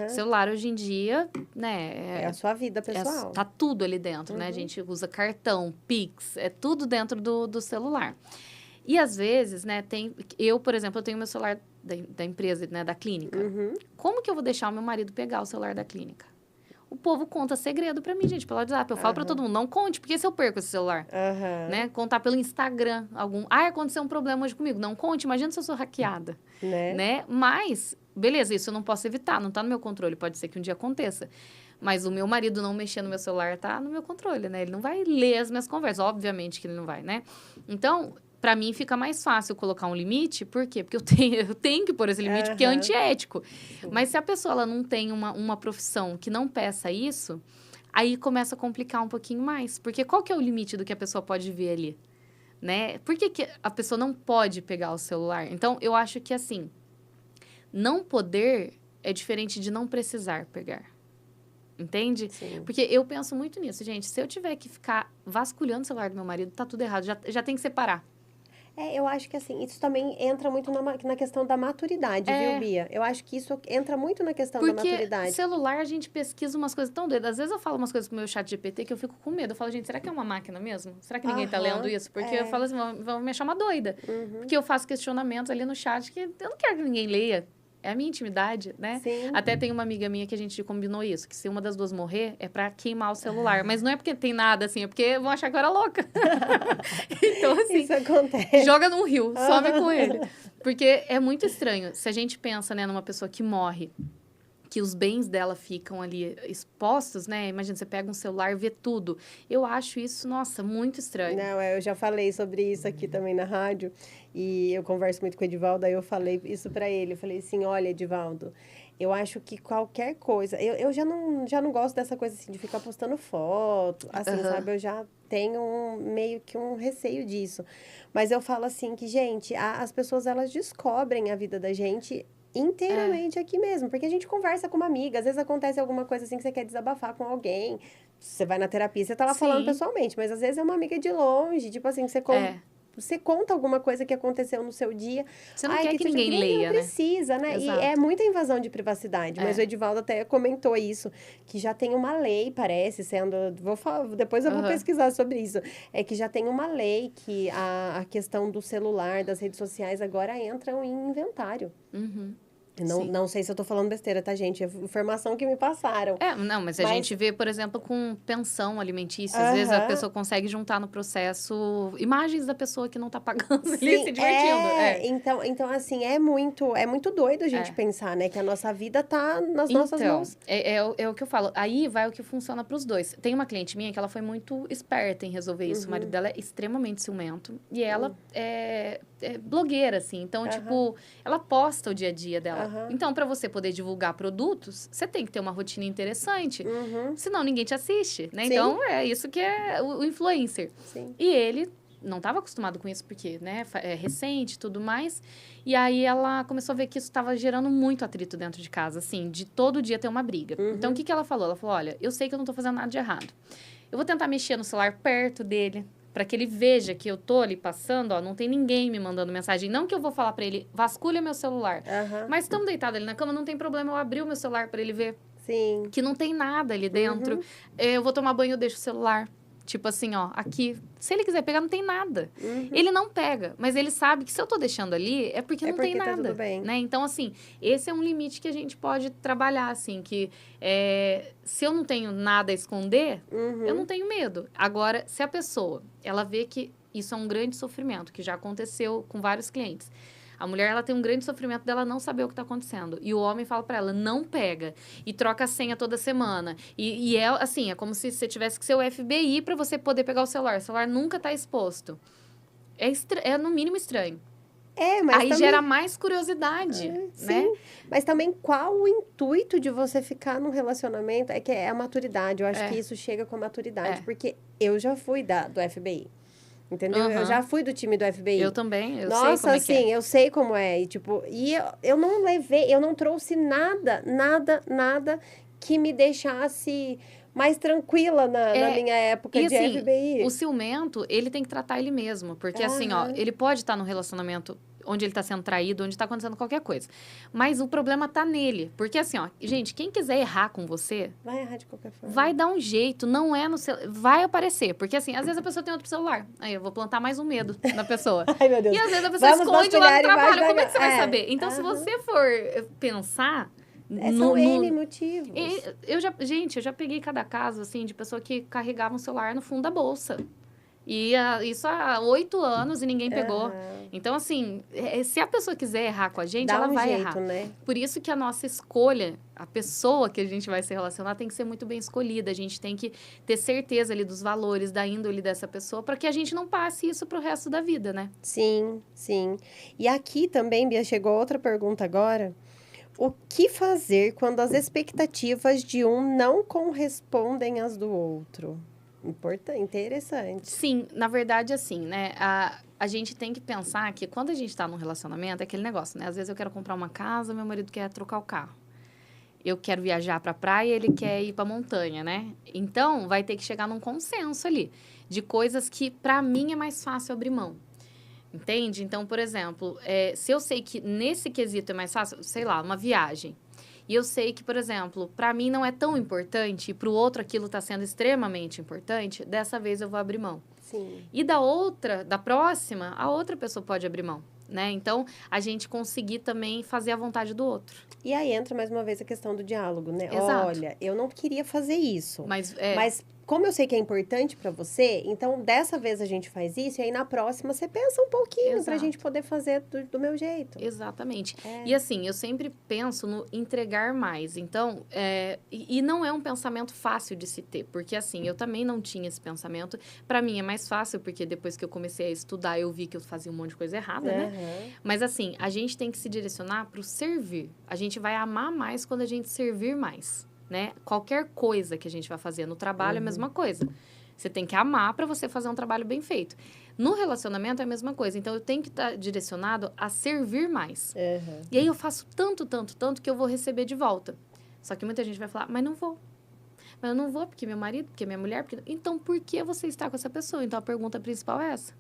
Speaker 2: Celular, hoje em dia, né?
Speaker 1: É a sua vida pessoal.
Speaker 2: Tá tudo ali dentro, né? A gente usa cartão, Pix, é tudo dentro do celular. E, às vezes, né, eu, por exemplo, eu tenho meu celular da empresa, né, da clínica. Como que eu vou deixar o meu marido pegar o celular da clínica? O povo conta segredo pra mim, gente, pelo WhatsApp. Eu falo pra todo mundo, não conte, porque se eu perco esse celular? Né? Contar pelo Instagram. Aconteceu um problema hoje comigo. Não conte, imagina se eu sou hackeada. Né? Mas, beleza, isso eu não posso evitar, não tá no meu controle. Pode ser que um dia aconteça. Mas o meu marido não mexer no meu celular tá no meu controle, né? Ele não vai ler as minhas conversas. Obviamente que ele não vai, né? Então... Para mim, fica mais fácil colocar um limite. Por quê? Porque eu tenho que pôr esse limite, porque é antiético. Sim. Mas se a pessoa ela não tem uma profissão que não peça isso, aí começa a complicar um pouquinho mais. Porque qual que é o limite do que a pessoa pode ver ali? Né? Por que a pessoa não pode pegar o celular? Então, eu acho que, assim, não poder é diferente de não precisar pegar. Entende?
Speaker 1: Sim.
Speaker 2: Porque eu penso muito nisso, gente. Se eu tiver que ficar vasculhando o celular do meu marido, tá tudo errado. Já tem que separar.
Speaker 1: Eu acho que, assim, isso também entra muito na questão da maturidade, viu, Bia? Eu acho que isso entra muito na questão da maturidade.
Speaker 2: Porque celular, a gente pesquisa umas coisas tão doidas. Às vezes eu falo umas coisas pro meu chat GPT que eu fico com medo. Eu falo, gente, será que é uma máquina mesmo? Será que ninguém tá lendo isso? Porque eu falo assim, vão me achar uma doida. Porque eu faço questionamentos ali no chat que eu não quero que ninguém leia. É a minha intimidade, né?
Speaker 1: Sim.
Speaker 2: Até tem uma amiga minha que a gente combinou isso, que se uma das duas morrer, é pra queimar o celular. Mas não é porque tem nada, assim, é porque vão achar que eu era louca. Então, assim...
Speaker 1: Isso acontece.
Speaker 2: Joga num rio, some com ele. Porque é muito estranho. Se a gente pensa, né, numa pessoa que morre, que os bens dela ficam ali expostos, né? Imagina, você pega um celular e vê tudo. Eu acho isso, nossa, muito estranho.
Speaker 1: Não, eu já falei sobre isso aqui também na rádio. E eu converso muito com o Edivaldo, aí eu falei isso pra ele. Eu falei assim, olha, Edivaldo, eu acho que qualquer coisa... Eu já não gosto dessa coisa assim, de ficar postando foto, assim, sabe? Eu já tenho meio que um receio disso. Mas eu falo assim que, gente, as pessoas, elas descobrem a vida da gente inteiramente aqui mesmo. Porque a gente conversa com uma amiga, às vezes acontece alguma coisa assim que você quer desabafar com alguém. Você vai na terapia, você tá lá falando pessoalmente, mas às vezes é uma amiga de longe, tipo assim, você conta alguma coisa que aconteceu no seu dia.
Speaker 2: Você não quer que ninguém leia,
Speaker 1: né? Não precisa, né?
Speaker 2: Exato.
Speaker 1: E é muita invasão de privacidade. Mas o Edivaldo até comentou isso, que já tem uma lei, parece, sendo... Depois eu vou pesquisar sobre isso. É que já tem uma lei que a questão do celular, das redes sociais, agora entram em inventário. Não sei se eu tô falando besteira, tá, gente? É informação que me passaram.
Speaker 2: Mas a gente vê, por exemplo, com pensão alimentícia. Às vezes a pessoa consegue juntar no processo imagens da pessoa que não tá pagando ali, se divertindo.
Speaker 1: Então, assim, é muito doido a gente pensar, né? Que a nossa vida tá nas nossas mãos.
Speaker 2: É o que eu falo. Aí vai o que funciona pros dois. Tem uma cliente minha que ela foi muito esperta em resolver isso. O marido dela é extremamente ciumento. E ela é blogueira, assim. Então, tipo, ela posta o dia a dia dela. Então, para você poder divulgar produtos, você tem que ter uma rotina interessante. Senão, ninguém te assiste, né?
Speaker 1: Sim.
Speaker 2: Então, é isso que é o influencer.
Speaker 1: Sim.
Speaker 2: E ele não estava acostumado com isso, porque, né, é recente e tudo mais. E aí, ela começou a ver que isso estava gerando muito atrito dentro de casa, assim, de todo dia ter uma briga. Então, o que ela falou? Ela falou, olha, eu sei que eu não tô fazendo nada de errado. Eu vou tentar mexer no celular perto dele, para que ele veja que eu tô ali passando, ó, não tem ninguém me mandando mensagem. Não que eu vou falar para ele, vasculha meu celular. Mas estamos deitados ali na cama, não tem problema eu abrir o meu celular para ele ver.
Speaker 1: Sim.
Speaker 2: Que não tem nada ali dentro. Eu vou tomar banho, eu deixo o celular. Tipo assim, ó, aqui. Se ele quiser pegar, não tem nada. Ele não pega, mas ele sabe que se eu tô deixando ali, é porque não tem nada. Tá tudo bem. Né? Então, assim, esse é um limite que a gente pode trabalhar, assim, que se eu não tenho nada a esconder, eu não tenho medo. Agora, se a pessoa, ela vê que isso é um grande sofrimento, que já aconteceu com vários clientes. A mulher, ela tem um grande sofrimento dela não saber o que está acontecendo. E o homem fala para ela, não pega. E troca a senha toda semana. E é assim, é como se você tivesse que ser o FBI para você poder pegar o celular. O celular nunca está exposto. É no mínimo estranho.
Speaker 1: Mas
Speaker 2: aí
Speaker 1: também
Speaker 2: gera mais curiosidade, né?
Speaker 1: Sim, mas também qual o intuito de você ficar num relacionamento? É que é a maturidade. Eu acho que isso chega com a maturidade. Porque eu já fui do FBI. Entendeu? Eu já fui do time do FBI.
Speaker 2: Eu também, eu sei
Speaker 1: como
Speaker 2: é que é.
Speaker 1: eu sei como é. E, tipo, eu não levei, eu não trouxe nada que me deixasse mais tranquila na minha época de
Speaker 2: assim,
Speaker 1: FBI.
Speaker 2: O ciumento, ele tem que tratar ele mesmo. Porque, assim, ó, ele pode estar num relacionamento onde ele está sendo traído, onde está acontecendo qualquer coisa. Mas o problema tá nele. Porque, assim, ó, gente, quem quiser errar com você...
Speaker 1: Vai errar de qualquer forma.
Speaker 2: Vai dar um jeito, não é no celular. Vai aparecer. Porque, assim, às vezes a pessoa tem outro celular. Aí eu vou plantar mais um medo na pessoa.
Speaker 1: Ai, meu Deus.
Speaker 2: E às vezes a pessoa esconde lá no trabalho. Como é que você vai saber? Então, se você for pensar...
Speaker 1: São N motivos.
Speaker 2: Eu já peguei cada caso, assim, de pessoa que carregava um celular no fundo da bolsa. E isso há 8 anos e ninguém pegou. Então, assim, se a pessoa quiser errar com a gente, ela vai errar.
Speaker 1: Né?
Speaker 2: Por isso que a nossa escolha, a pessoa que a gente vai se relacionar, tem que ser muito bem escolhida. A gente tem que ter certeza ali dos valores, da índole dessa pessoa, para que a gente não passe isso pro resto da vida, né?
Speaker 1: Sim, sim. E aqui também, Bia, chegou outra pergunta agora. O que fazer quando as expectativas de um não correspondem às do outro? Interessante.
Speaker 2: Sim, na verdade, assim, né? A gente tem que pensar que quando a gente está num relacionamento, é aquele negócio, né? Às vezes eu quero comprar uma casa, meu marido quer trocar o carro. Eu quero viajar para a praia, ele quer ir para a montanha, né? Então, vai ter que chegar num consenso ali de coisas que, para mim, é mais fácil abrir mão. Entende? Então, por exemplo, se eu sei que nesse quesito é mais fácil, sei lá, uma viagem. E eu sei que, por exemplo, para mim não é tão importante e para o outro aquilo está sendo extremamente importante, dessa vez eu vou abrir mão.
Speaker 1: Sim.
Speaker 2: E da próxima, a outra pessoa pode abrir mão, né? Então, a gente conseguir também fazer a vontade do outro.
Speaker 1: E aí entra mais uma vez a questão do diálogo, né?
Speaker 2: Exato.
Speaker 1: Olha, eu não queria fazer isso.
Speaker 2: Mas
Speaker 1: como eu sei que é importante para você, então dessa vez a gente faz isso e aí na próxima você pensa um pouquinho pra gente poder fazer do meu jeito.
Speaker 2: Exatamente. E assim, eu sempre penso no entregar mais. Então, e não é um pensamento fácil de se ter, porque assim, eu também não tinha esse pensamento. Para mim é mais fácil, porque depois que eu comecei a estudar, eu vi que eu fazia um monte de coisa errada, né? Mas assim, a gente tem que se direcionar pro servir. A gente vai amar mais quando a gente servir mais. Né? Qualquer coisa que a gente vai fazer no trabalho é a mesma coisa. Você tem que amar para você fazer um trabalho bem feito. No relacionamento é a mesma coisa. Então, eu tenho que estar direcionado a servir mais. E aí, eu faço tanto que eu vou receber de volta. Só que muita gente vai falar, mas não vou. Mas eu não vou porque meu marido, porque minha mulher... Porque... Então, por que você está com essa pessoa? Então, a pergunta principal é essa.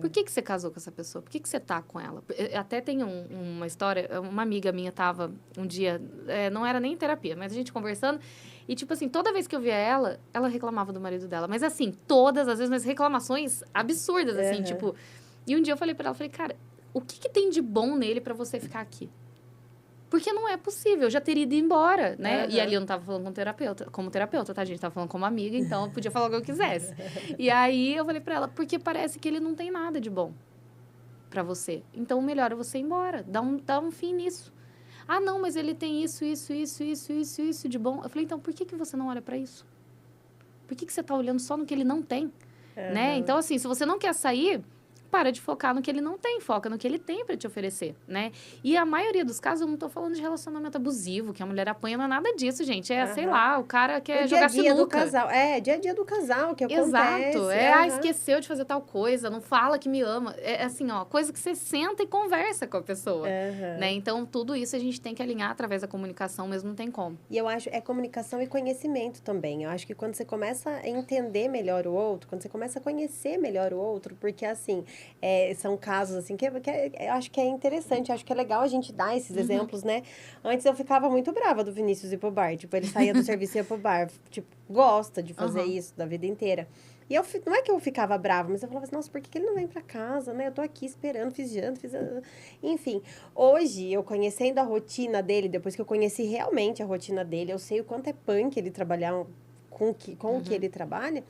Speaker 2: Por que você casou com essa pessoa? Por que você tá com ela? Até tem uma história, uma amiga minha tava um dia, não era nem terapia, mas a gente conversando, e tipo assim, toda vez que eu via ela reclamava do marido dela. Mas assim, todas as vezes, mas reclamações absurdas, assim, tipo... E um dia eu falei pra ela, cara, o que tem de bom nele pra você ficar aqui? Porque não é possível, eu já teria ido embora, né? E ali eu não tava falando como terapeuta, tá? A gente tava falando como amiga, então eu podia falar o que eu quisesse. E aí eu falei pra ela, porque parece que ele não tem nada de bom pra você. Então o melhor é você ir embora, dá um fim nisso. Ah, não, mas ele tem isso de bom. Eu falei, então por que você não olha pra isso? Por que você tá olhando só no que ele não tem? Né? Então, assim, se você não quer sair, para de focar no que ele não tem, foca no que ele tem para te oferecer, né? E a maioria dos casos, eu não tô falando de relacionamento abusivo, que a mulher apanha, não é nada disso, gente. É, sei lá, o cara quer jogar sinuca.
Speaker 1: Do casal. Dia a dia do casal, que acontece.
Speaker 2: Exato. Esqueceu de fazer tal coisa, não fala que me ama. É assim, ó, coisa que você senta e conversa com a pessoa, né? Então, tudo isso a gente tem que alinhar através da comunicação, mesmo não tem como.
Speaker 1: E eu acho, comunicação e conhecimento também. Eu acho que quando você começa a entender melhor o outro, quando você começa a conhecer melhor o outro, porque, assim, são casos, assim, que eu acho que é interessante, acho que é legal a gente dar esses exemplos, né? Antes eu ficava muito brava do Vinícius ir pro bar. Tipo, ele saía do serviço e ia pro bar. Tipo, gosta de fazer isso da vida inteira. E não é que eu ficava brava, mas eu falava assim, nossa, por que ele não vem pra casa, né? Eu tô aqui esperando, fiz janta, Enfim, hoje, eu conhecendo a rotina dele, depois que eu conheci realmente a rotina dele, eu sei o quanto é punk ele trabalhar com o que ele trabalha,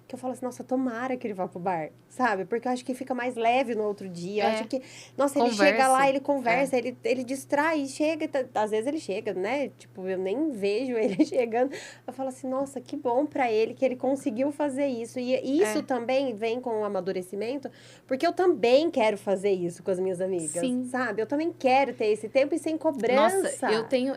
Speaker 1: que eu falo assim, nossa, tomara que ele vá pro bar, sabe? Porque eu acho que fica mais leve no outro dia. Eu acho que, nossa, ele chega lá, ele conversa, ele distrai, chega, às vezes ele chega, né? Tipo, eu nem vejo ele chegando. Eu falo assim, nossa, que bom pra ele que ele conseguiu fazer isso. E isso também vem com o amadurecimento, porque eu também quero fazer isso com as minhas amigas, sabe? Eu também quero ter esse tempo e sem cobrança.
Speaker 2: Nossa, eu tenho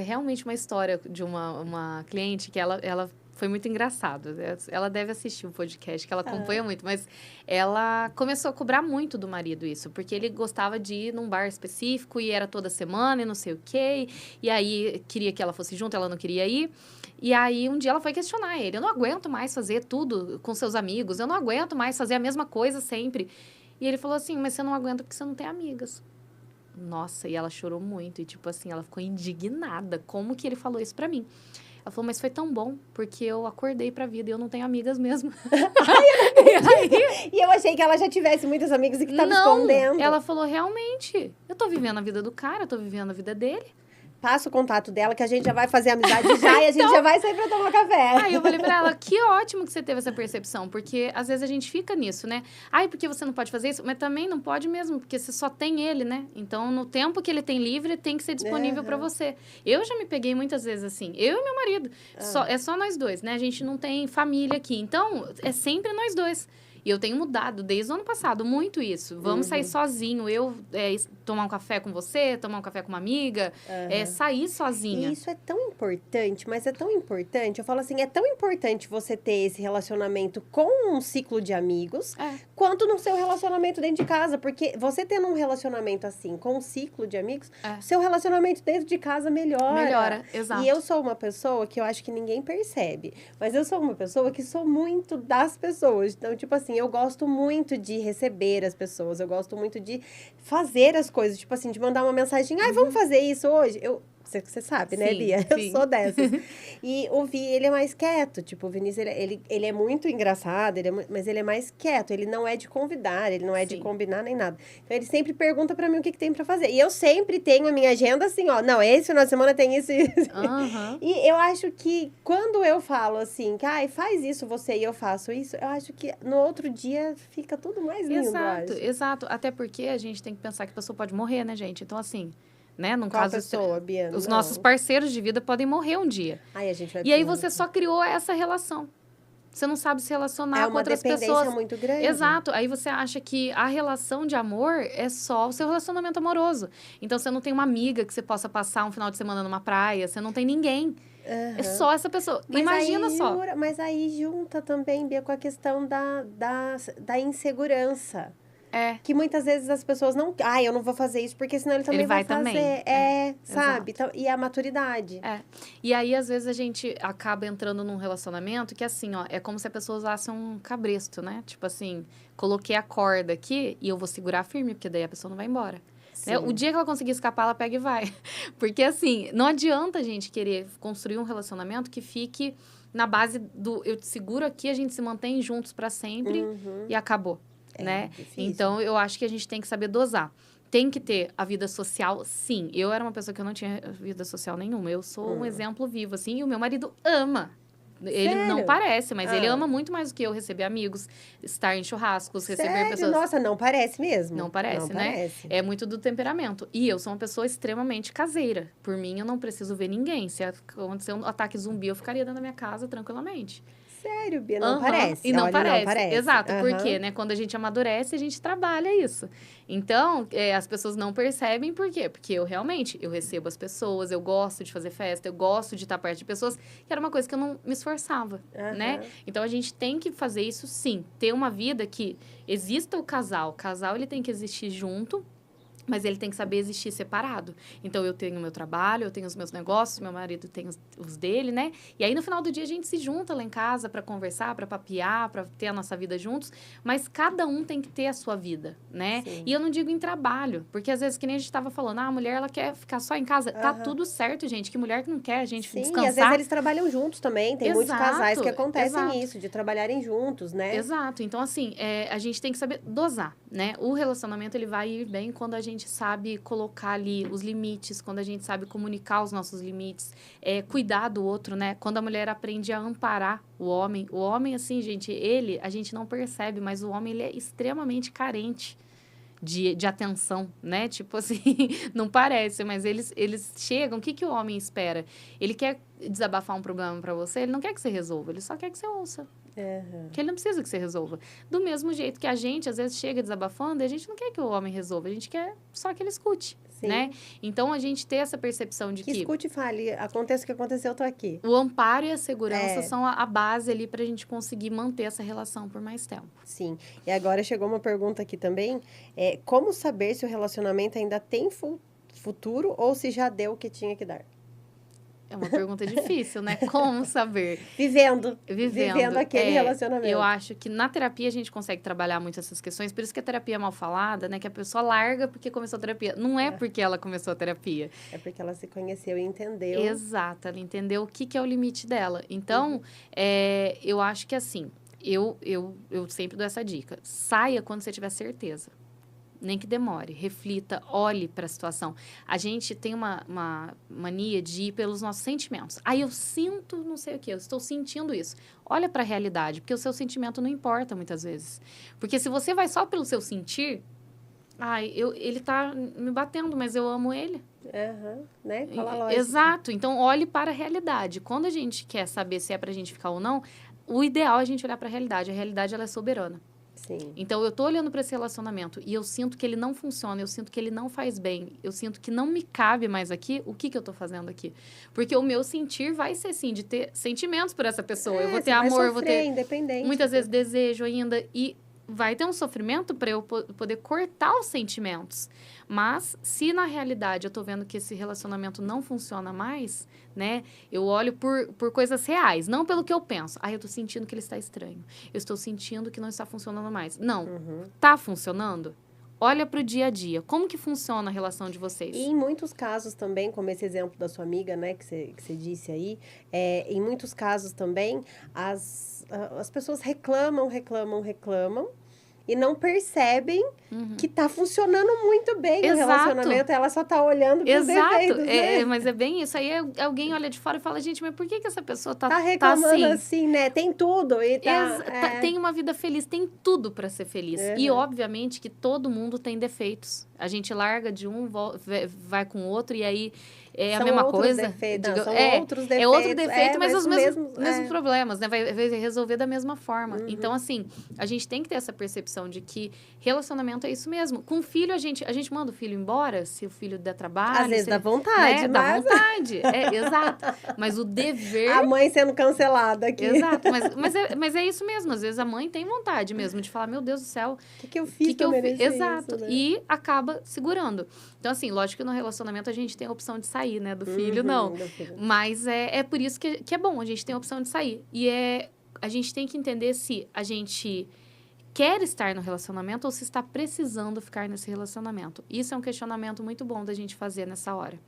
Speaker 2: realmente uma história de uma cliente que ela foi muito engraçado. Ela deve assistir o podcast, que ela acompanha muito. Mas ela começou a cobrar muito do marido isso. Porque ele gostava de ir num bar específico e era toda semana e não sei o quê. E aí, queria que ela fosse junto, ela não queria ir. E aí, um dia ela foi questionar ele. Eu não aguento mais fazer tudo com seus amigos. Eu não aguento mais fazer a mesma coisa sempre. E ele falou assim, mas você não aguenta porque você não tem amigas. Nossa, e ela chorou muito. E tipo assim, ela ficou indignada. Como que ele falou isso pra mim? Ela falou, mas foi tão bom, porque eu acordei pra vida e eu não tenho amigas mesmo.
Speaker 1: E eu achei que ela já tivesse muitas amigas e que tava escondendo.
Speaker 2: Ela falou, realmente, eu tô vivendo a vida do cara, eu tô vivendo a vida dele.
Speaker 1: Passa o contato dela, que a gente já vai fazer amizade já e a gente já vai sair pra tomar café.
Speaker 2: Aí eu falei pra ela, que ótimo que você teve essa percepção, porque às vezes a gente fica nisso, né? Ai, porque você não pode fazer isso? Mas também não pode mesmo, porque você só tem ele, né? Então, no tempo que ele tem livre, tem que ser disponível pra você. Eu já me peguei muitas vezes assim, eu e meu marido. É só nós dois, né? A gente não tem família aqui, então é sempre nós dois. E eu tenho mudado desde o ano passado muito isso. Vamos sair sozinho. Eu tomar um café com você, tomar um café com uma amiga, sair sozinha.
Speaker 1: E isso é tão importante, mas é tão importante. Eu falo assim, é tão importante você ter esse relacionamento com um ciclo de amigos, quanto no seu relacionamento dentro de casa. Porque você tendo um relacionamento assim, com um ciclo de amigos, seu relacionamento dentro de casa melhora.
Speaker 2: Melhora, exato.
Speaker 1: E eu sou uma pessoa que eu acho que ninguém percebe. Mas eu sou uma pessoa que sou muito das pessoas. Então, tipo assim, eu gosto muito de receber as pessoas, eu gosto muito de fazer as coisas, tipo assim, de mandar uma mensagem, vamos fazer isso hoje? Você sabe, né, Lia? Eu sou dessas. E o Vi, ele é mais quieto. Tipo, o Vinícius, ele é muito engraçado, mas ele é mais quieto. Ele não é de convidar, ele não é de combinar nem nada. Então, ele sempre pergunta pra mim o que tem pra fazer. E eu sempre tenho a minha agenda assim, ó. Não, esse final de semana tem isso e isso. E eu acho que quando eu falo assim, que faz isso você e eu faço isso, eu acho que no outro dia fica tudo mais lindo,
Speaker 2: Exato. Até porque a gente tem que pensar que a pessoa pode morrer, né, gente? Então, assim... Né? No
Speaker 1: Qual
Speaker 2: caso,
Speaker 1: pessoa, Bia?
Speaker 2: Os nossos parceiros de vida podem morrer um dia.
Speaker 1: A gente vai
Speaker 2: e aí você só criou essa relação. Você não sabe se relacionar com outras pessoas.
Speaker 1: É uma dependência muito grande.
Speaker 2: Exato. Aí você acha que a relação de amor é só o seu relacionamento amoroso. Então, você não tem uma amiga que você possa passar um final de semana numa praia. Você não tem ninguém. É só essa pessoa.
Speaker 1: Mas
Speaker 2: imagina só.
Speaker 1: Mas aí junta também, Bia, com a questão da insegurança. Que muitas vezes as pessoas não... eu não vou fazer isso, porque senão ele também vai fazer.
Speaker 2: Também.
Speaker 1: Sabe? Então, e a maturidade.
Speaker 2: E aí, às vezes, a gente acaba entrando num relacionamento que, assim, ó, é como se a pessoa usasse um cabresto, né? Tipo assim, coloquei a corda aqui e eu vou segurar firme, porque daí a pessoa não vai embora. Né? O dia que ela conseguir escapar, ela pega e vai. Porque, assim, não adianta a gente querer construir um relacionamento que fique na base do... Eu te seguro aqui, a gente se mantém juntos pra sempre e acabou. Né? Então, eu acho que a gente tem que saber dosar. Tem que ter a vida social, sim. Eu era uma pessoa que eu não tinha vida social nenhuma. Eu sou um exemplo vivo, assim. E o meu marido ama. Ele não parece, mas ele ama muito mais do que eu receber amigos, estar em churrascos, receber pessoas...
Speaker 1: Nossa, não parece mesmo.
Speaker 2: Não parece, né?
Speaker 1: Parece.
Speaker 2: É muito do temperamento. E eu sou uma pessoa extremamente caseira. Por mim, eu não preciso ver ninguém. Se acontecer um ataque zumbi, eu ficaria dentro da minha casa tranquilamente.
Speaker 1: Sério, Bia, não parece.
Speaker 2: E não
Speaker 1: Olha,
Speaker 2: parece.
Speaker 1: Não parece.
Speaker 2: Exato, porque, né, quando a gente amadurece, a gente trabalha isso. Então, as pessoas não percebem por quê? Porque eu recebo as pessoas, eu gosto de fazer festa, eu gosto de estar perto de pessoas, que era uma coisa que eu não me esforçava, né? Então, a gente tem que fazer isso sim, ter uma vida que exista o casal ele tem que existir junto, mas ele tem que saber existir separado. Então, eu tenho o meu trabalho, eu tenho os meus negócios, meu marido tem os dele, né? E aí, no final do dia, a gente se junta lá em casa para conversar, para papear, para ter a nossa vida juntos. Mas cada um tem que ter a sua vida, né?
Speaker 1: Sim.
Speaker 2: E eu não digo em trabalho, porque às vezes, que nem a gente estava falando, a mulher, ela quer ficar só em casa. Tá tudo certo, gente. Que mulher que não quer a gente descansar.
Speaker 1: E às vezes eles trabalham juntos também. Tem muitos casais que acontecem isso, de trabalharem juntos, né?
Speaker 2: Exato. Então, assim, a gente tem que saber dosar, né? O relacionamento, ele vai ir bem quando a gente sabe colocar ali os limites, quando a gente sabe comunicar os nossos limites, cuidar do outro, né? Quando a mulher aprende a amparar o homem, assim, gente, a gente não percebe, mas o homem, ele é extremamente carente de atenção, né? Tipo assim, não parece, mas eles chegam, o que o homem espera? Ele quer desabafar um problema para você, ele não quer que você resolva, ele só quer que você ouça. Que ele não precisa que você resolva. Do mesmo jeito que a gente, às vezes, chega desabafando, e a gente não quer que o homem resolva, a gente quer só que ele escute, né? Então, a gente ter essa percepção de que...
Speaker 1: escute e fale, aconteça o que aconteceu, eu tô aqui.
Speaker 2: O amparo e a segurança são a base ali pra gente conseguir manter essa relação por mais tempo.
Speaker 1: Sim. E agora chegou uma pergunta aqui também, como saber se o relacionamento ainda tem futuro ou se já deu o que tinha que dar?
Speaker 2: É uma pergunta difícil, né? Como saber?
Speaker 1: Vivendo aquele relacionamento.
Speaker 2: Eu acho que na terapia a gente consegue trabalhar muito essas questões, por isso que a terapia é mal falada, né? Que a pessoa larga porque começou a terapia. Não é porque ela começou a terapia.
Speaker 1: É porque ela se conheceu e entendeu.
Speaker 2: Exato, ela entendeu o que é o limite dela. Então, eu acho que assim, eu sempre dou essa dica. Saia quando você tiver certeza. Nem que demore, reflita, olhe para a situação. A gente tem uma mania de ir pelos nossos sentimentos. Eu sinto não sei o que, eu estou sentindo isso. Olha para a realidade, porque o seu sentimento não importa muitas vezes. Porque se você vai só pelo seu sentir, ele tá me batendo, mas eu amo ele.
Speaker 1: Né? Fala a lógica.
Speaker 2: Exato. Então, olhe para a realidade. Quando a gente quer saber se é para a gente ficar ou não, o ideal é a gente olhar para a realidade. A realidade, ela é soberana.
Speaker 1: Sim.
Speaker 2: Então, eu tô olhando para esse relacionamento e eu sinto que ele não funciona, eu sinto que ele não faz bem, eu sinto que não me cabe mais aqui, o que eu tô fazendo aqui? Porque o meu sentir vai ser, sim, de ter sentimentos por essa pessoa. Eu vou ter amor, eu vou ter...
Speaker 1: independente.
Speaker 2: Muitas vezes desejo ainda. E vai ter um sofrimento para eu poder cortar os sentimentos. Mas, se na realidade eu tô vendo que esse relacionamento não funciona mais, né? Eu olho por coisas reais, não pelo que eu penso. Eu tô sentindo que ele está estranho. Eu estou sentindo que não está funcionando mais. Não. Tá funcionando? Olha para o dia a dia. Como que funciona a relação de vocês?
Speaker 1: E em muitos casos também, como esse exemplo da sua amiga, né, que você disse aí, em muitos casos também, as pessoas reclamam e não percebem que tá funcionando muito bem o relacionamento. Ela só tá olhando para os defeitos, né?
Speaker 2: Mas é bem isso. Aí alguém olha de fora e fala, gente, mas por que essa pessoa tá
Speaker 1: reclamando assim, né? Tem tudo. E
Speaker 2: tem uma vida feliz, tem tudo para ser feliz. E, obviamente, que todo mundo tem defeitos. A gente larga de um, vai com o outro, e aí a mesma coisa.
Speaker 1: São outros defeitos.
Speaker 2: É outro defeito, mas os mesmos problemas, né? Vai resolver da mesma forma. Então, assim, a gente tem que ter essa percepção de que relacionamento é isso mesmo. Com filho, a gente manda o filho embora, se o filho der trabalho.
Speaker 1: Às vezes dá vontade,
Speaker 2: né? Dá vontade, exato. Mas o dever...
Speaker 1: A mãe sendo cancelada aqui.
Speaker 2: Exato, mas é isso mesmo. Às vezes a mãe tem vontade mesmo de falar, meu Deus do céu...
Speaker 1: O que eu fiz pra merecer
Speaker 2: Exato.
Speaker 1: Isso, né?
Speaker 2: E acaba segurando. Então, assim, lógico que no relacionamento a gente tem a opção de sair, né? Do filho, não. Mas é por isso que é bom, a gente tem a opção de sair. E a gente tem que entender se a gente quer estar no relacionamento ou se está precisando ficar nesse relacionamento. Isso é um questionamento muito bom da gente fazer nessa hora.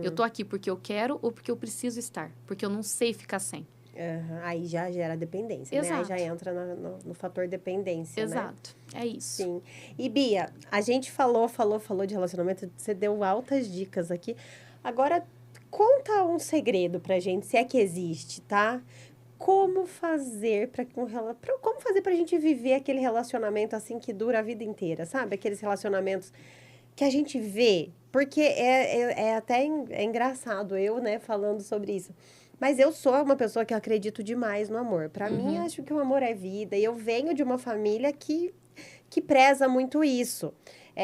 Speaker 2: Eu tô aqui porque eu quero ou porque eu preciso estar? Porque eu não sei ficar sem.
Speaker 1: Aí já gera dependência, né? Aí já entra no fator dependência,
Speaker 2: Exato.
Speaker 1: Né?
Speaker 2: É isso.
Speaker 1: Sim. E, Bia, a gente falou de relacionamento, você deu altas dicas aqui. Agora, conta um segredo pra gente, se é que existe, tá? Como fazer pra gente viver aquele relacionamento assim que dura a vida inteira, sabe? Aqueles relacionamentos que a gente vê, porque até engraçado eu, né, falando sobre isso. Mas eu sou uma pessoa que acredito demais no amor. Para mim, acho que o amor é vida. E eu venho de uma família que preza muito isso.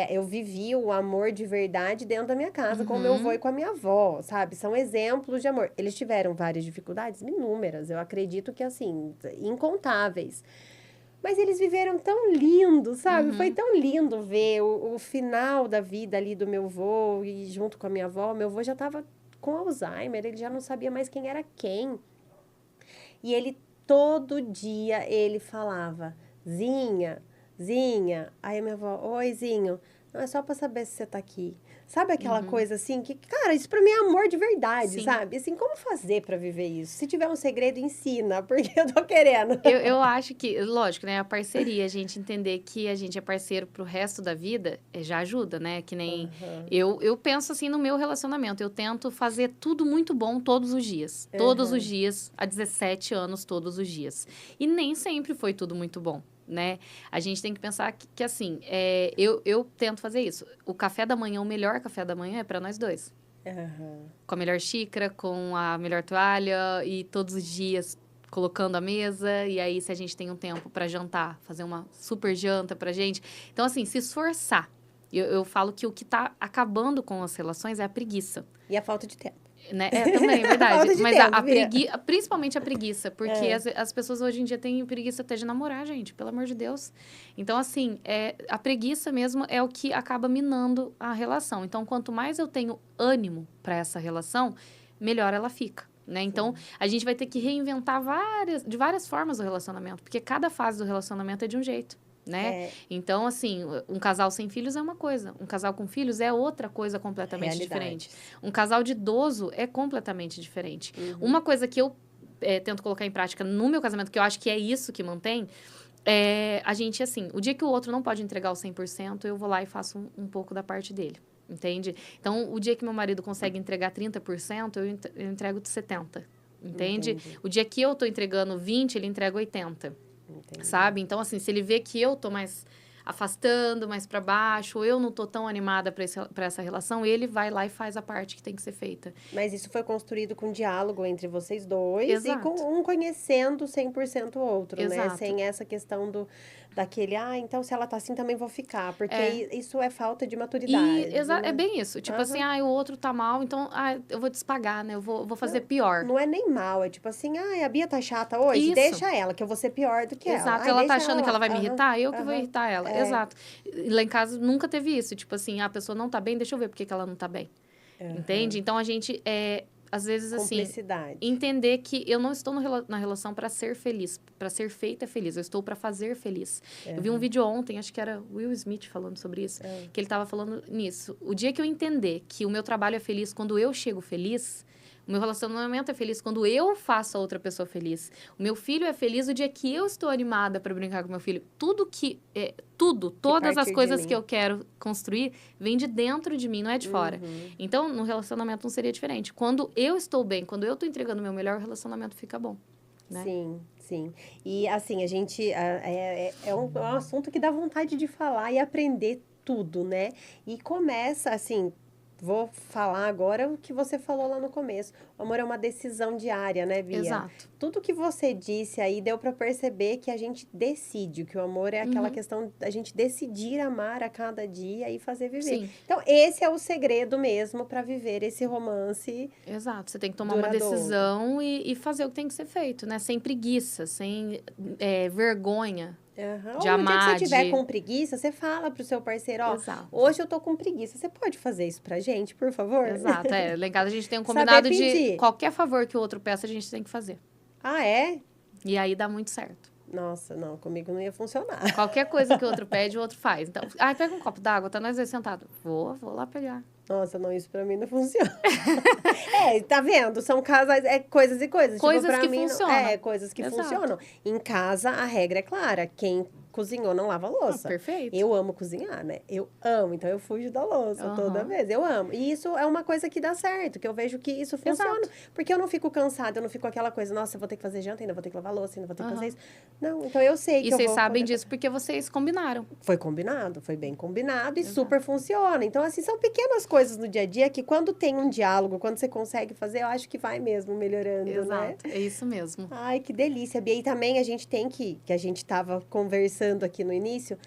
Speaker 1: Eu vivi o amor de verdade dentro da minha casa, com o meu avô e com a minha avó, sabe? São exemplos de amor. Eles tiveram várias dificuldades, inúmeras. Eu acredito que, assim, incontáveis. Mas eles viveram tão lindo, sabe? Foi tão lindo ver o final da vida ali do meu avô e junto com a minha avó. Meu avô já estava com Alzheimer, ele já não sabia mais quem era quem. E ele, todo dia, ele falava, Zinha. Aí a minha avó, oi, Zinho. Não, é só pra saber se você tá aqui. Sabe aquela coisa assim que, cara, isso pra mim é amor de verdade, sabe? Assim, como fazer pra viver isso? Se tiver um segredo, ensina, porque eu tô querendo.
Speaker 2: Eu acho que, lógico, né? A parceria, a gente entender que a gente é parceiro pro resto da vida, já ajuda, né? Que nem eu penso assim no meu relacionamento. Eu tento fazer tudo muito bom todos os dias. Todos os dias, há 17 anos, todos os dias. E nem sempre foi tudo muito bom. Né? A gente tem que pensar que assim, eu tento fazer isso. O café da manhã, o melhor café da manhã é para nós dois. Com a melhor xícara, com a melhor toalha e todos os dias colocando a mesa. E aí, se a gente tem um tempo para jantar, fazer uma super janta pra gente. Então, assim, se esforçar. Eu falo que o que tá acabando com as relações é a preguiça.
Speaker 1: E a falta de tempo.
Speaker 2: Né? Também, é verdade. Mas
Speaker 1: tempo,
Speaker 2: principalmente a preguiça, porque as pessoas hoje em dia têm preguiça até de namorar, gente, pelo amor de Deus. Então, assim, a preguiça mesmo é o que acaba minando a relação. Então, quanto mais eu tenho ânimo para essa relação, melhor ela fica. Né? Então, a gente vai ter que reinventar de várias formas o relacionamento, porque cada fase do relacionamento é de um jeito. Né? Então, assim, um casal sem filhos é uma coisa, um casal com filhos é outra coisa completamente diferente. Um casal de idoso é completamente diferente. Uma coisa que eu tento colocar em prática no meu casamento, que eu acho que é isso que mantém, a gente, assim, o dia que o outro não pode entregar o 100%, eu vou lá e faço um pouco da parte dele. Entende? Então, o dia que meu marido consegue entregar 30%, eu entrego 70%. Entende? O dia que eu tô entregando 20%, ele entrega 80%. Entendi. Sabe? Então, assim, se ele vê que eu tô mais afastando, mais para baixo, ou eu não tô tão animada para essa relação, ele vai lá e faz a parte que tem que ser feita.
Speaker 1: Mas isso foi construído com diálogo entre vocês dois.
Speaker 2: Exato.
Speaker 1: E com um conhecendo 100% o outro,
Speaker 2: Exato.
Speaker 1: Né? Sem essa questão daquele, então se ela tá assim também vou ficar. Porque isso é falta de maturidade.
Speaker 2: Né? É bem isso. Tipo assim, o outro tá mal, então eu vou despagar, né? Eu vou fazer pior.
Speaker 1: Não é nem mal, é tipo assim, a Bia tá chata hoje,
Speaker 2: isso.
Speaker 1: Deixa ela, que eu vou ser pior do que ela.
Speaker 2: Exato, ela tá achando que ela vai me irritar, eu que vou irritar ela. Exato. Lá em casa nunca teve isso, tipo assim, a pessoa não tá bem, deixa eu ver por que ela não tá bem. Entende? Então, a gente, às vezes, assim, entender que eu não estou na relação para ser feliz, para ser feita feliz, eu estou para fazer feliz. Eu vi um vídeo ontem, acho que era Will Smith falando sobre isso, que ele tava falando nisso. O dia que eu entender que o meu trabalho é feliz quando eu chego feliz, o meu relacionamento é feliz quando eu faço a outra pessoa feliz. O meu filho é feliz o dia que eu estou animada para brincar com meu filho. Todas as coisas que eu quero construir vem de dentro de mim, não é de fora. Então, no relacionamento não seria diferente. Quando eu estou bem, quando eu estou entregando o meu melhor, o relacionamento fica bom. Né?
Speaker 1: Sim. E, assim, a gente... É um assunto que dá vontade de falar e aprender tudo, né? E começa, assim... Vou falar agora o que você falou lá no começo. O amor é uma decisão diária, né, Bia?
Speaker 2: Exato.
Speaker 1: Tudo que você disse aí deu para perceber que a gente decide, que o amor é aquela questão da gente decidir amar a cada dia e fazer viver.
Speaker 2: Sim.
Speaker 1: Então, esse é o segredo mesmo para viver esse romance.
Speaker 2: Exato. Você tem que tomar uma decisão e fazer o que tem que ser feito, né? Sem preguiça, sem vergonha. De amar,
Speaker 1: no dia que você tiver com preguiça, você fala pro seu parceiro, hoje eu tô com preguiça, você pode fazer isso pra gente, por favor?
Speaker 2: Exato, lá em casa a gente tem um combinado de qualquer favor que o outro peça, a gente tem que fazer.
Speaker 1: Ah, é?
Speaker 2: E aí dá muito certo.
Speaker 1: Nossa, não, comigo não ia funcionar.
Speaker 2: Qualquer coisa que o outro pede, o outro faz. Então, pega um copo d'água, tá nós dois sentados. Vou lá pegar.
Speaker 1: Nossa, não, isso pra mim não funciona. Tá vendo? São casais, coisas e coisas.
Speaker 2: Coisas
Speaker 1: tipo,
Speaker 2: que
Speaker 1: mim,
Speaker 2: funcionam.
Speaker 1: Coisas que funcionam. Em casa, a regra é clara. Quem cozinhou, não lava a louça.
Speaker 2: Perfeito.
Speaker 1: Eu amo cozinhar, né? Eu amo, então eu fujo da louça toda vez. Eu amo. E isso é uma coisa que dá certo, que eu vejo que isso funciona.
Speaker 2: Exato.
Speaker 1: Porque eu não fico cansada, eu não fico aquela coisa, nossa, eu vou ter que fazer janta, ainda vou ter que lavar louça, ainda vou ter que fazer isso. Não, então eu sei que eu vou...
Speaker 2: E vocês sabem disso porque vocês combinaram.
Speaker 1: Foi combinado, foi bem combinado e super funciona. Então, assim, são pequenas coisas no dia a dia que quando tem um diálogo, quando você consegue fazer, eu acho que vai mesmo melhorando,
Speaker 2: Exato,
Speaker 1: né?
Speaker 2: é isso mesmo.
Speaker 1: Ai, que delícia, Bia. E também a gente tem que a gente estava conversando aqui no início,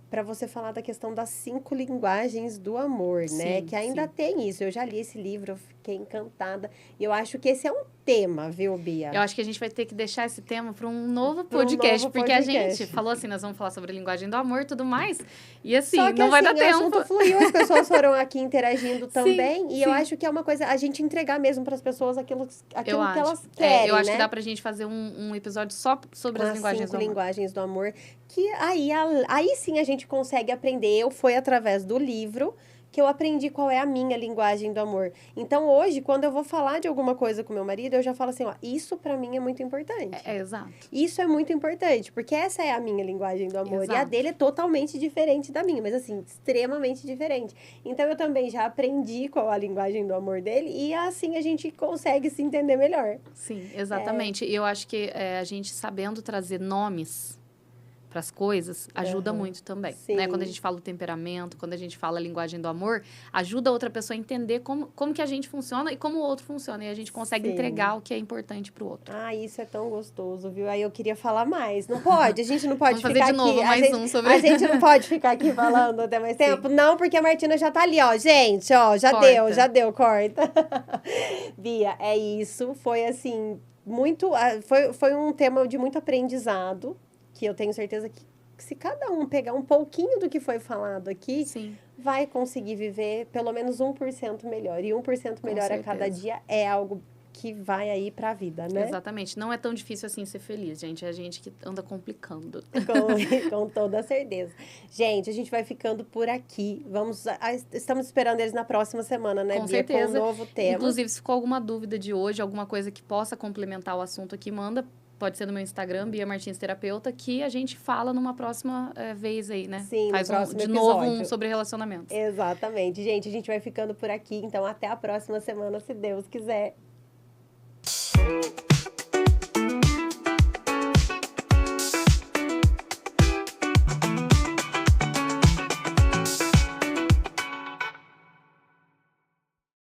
Speaker 1: para você falar da questão das 5 linguagens do amor, né?
Speaker 2: Sim,
Speaker 1: Que ainda tem isso. Eu já li esse livro, eu fiquei encantada. E eu acho que esse é um tema, viu, Bia?
Speaker 2: Eu acho que a gente vai ter que deixar esse tema para um novo podcast, porque a gente falou assim, nós vamos falar sobre a linguagem do amor e tudo mais, e assim,
Speaker 1: só que,
Speaker 2: não vai
Speaker 1: assim,
Speaker 2: dar tempo.
Speaker 1: O assunto fluiu, as pessoas foram aqui interagindo também, e
Speaker 2: sim.
Speaker 1: eu acho que é uma coisa, a gente entregar mesmo para as pessoas aquilo que elas
Speaker 2: querem, eu acho
Speaker 1: né?
Speaker 2: que dá pra gente fazer um episódio só sobre as linguagens do amor.
Speaker 1: Linguagens do amor, que aí sim a gente consegue aprender. Foi através do livro que eu aprendi qual é a minha linguagem do amor. Então, hoje, quando eu vou falar de alguma coisa com meu marido, eu já falo assim, ó, isso pra mim é muito importante.
Speaker 2: Exato.
Speaker 1: Isso é muito importante, porque essa é a minha linguagem do amor.
Speaker 2: Exato.
Speaker 1: E a dele é totalmente diferente da minha, mas assim, extremamente diferente. Então, eu também já aprendi qual é a linguagem do amor dele e assim a gente consegue se entender melhor.
Speaker 2: Sim, exatamente. E eu acho que a gente sabendo trazer nomes para as coisas, ajuda muito também, né? Quando a gente fala o temperamento, quando a gente fala a linguagem do amor, ajuda a outra pessoa a entender como que a gente funciona e como o outro funciona. E a gente consegue entregar o que é importante para o outro.
Speaker 1: Ah, isso é tão gostoso, viu? Aí eu queria falar mais. Não pode, a gente não pode
Speaker 2: Vamos
Speaker 1: ficar
Speaker 2: fazer de novo,
Speaker 1: aqui.
Speaker 2: mais um sobre...
Speaker 1: A gente não pode ficar aqui falando até mais tempo. Não, porque a Martina já tá ali, ó. Gente, ó, já deu, corta. Bia, é isso. Foi assim, muito... Foi um tema de muito aprendizado, que eu tenho certeza que se cada um pegar um pouquinho do que foi falado aqui, vai conseguir viver pelo menos 1% melhor. E 1% melhor a cada dia é algo que vai aí pra vida, né?
Speaker 2: Exatamente. Não é tão difícil assim ser feliz, gente. É a gente que anda complicando.
Speaker 1: Com toda certeza. Gente, a gente vai ficando por aqui. Estamos esperando eles na próxima semana, né,
Speaker 2: Com
Speaker 1: Bia?
Speaker 2: certeza.
Speaker 1: Com um novo tema.
Speaker 2: Inclusive, se ficou alguma dúvida de hoje, alguma coisa que possa complementar o assunto aqui, manda. Pode ser no meu Instagram, Bia Martins Terapeuta, que a gente fala numa próxima vez aí, né?
Speaker 1: Sim,
Speaker 2: faz
Speaker 1: no próximo
Speaker 2: de
Speaker 1: episódio.
Speaker 2: novo um sobre relacionamentos.
Speaker 1: Exatamente. Gente, a gente vai ficando por aqui. Então, até a próxima semana, se Deus quiser.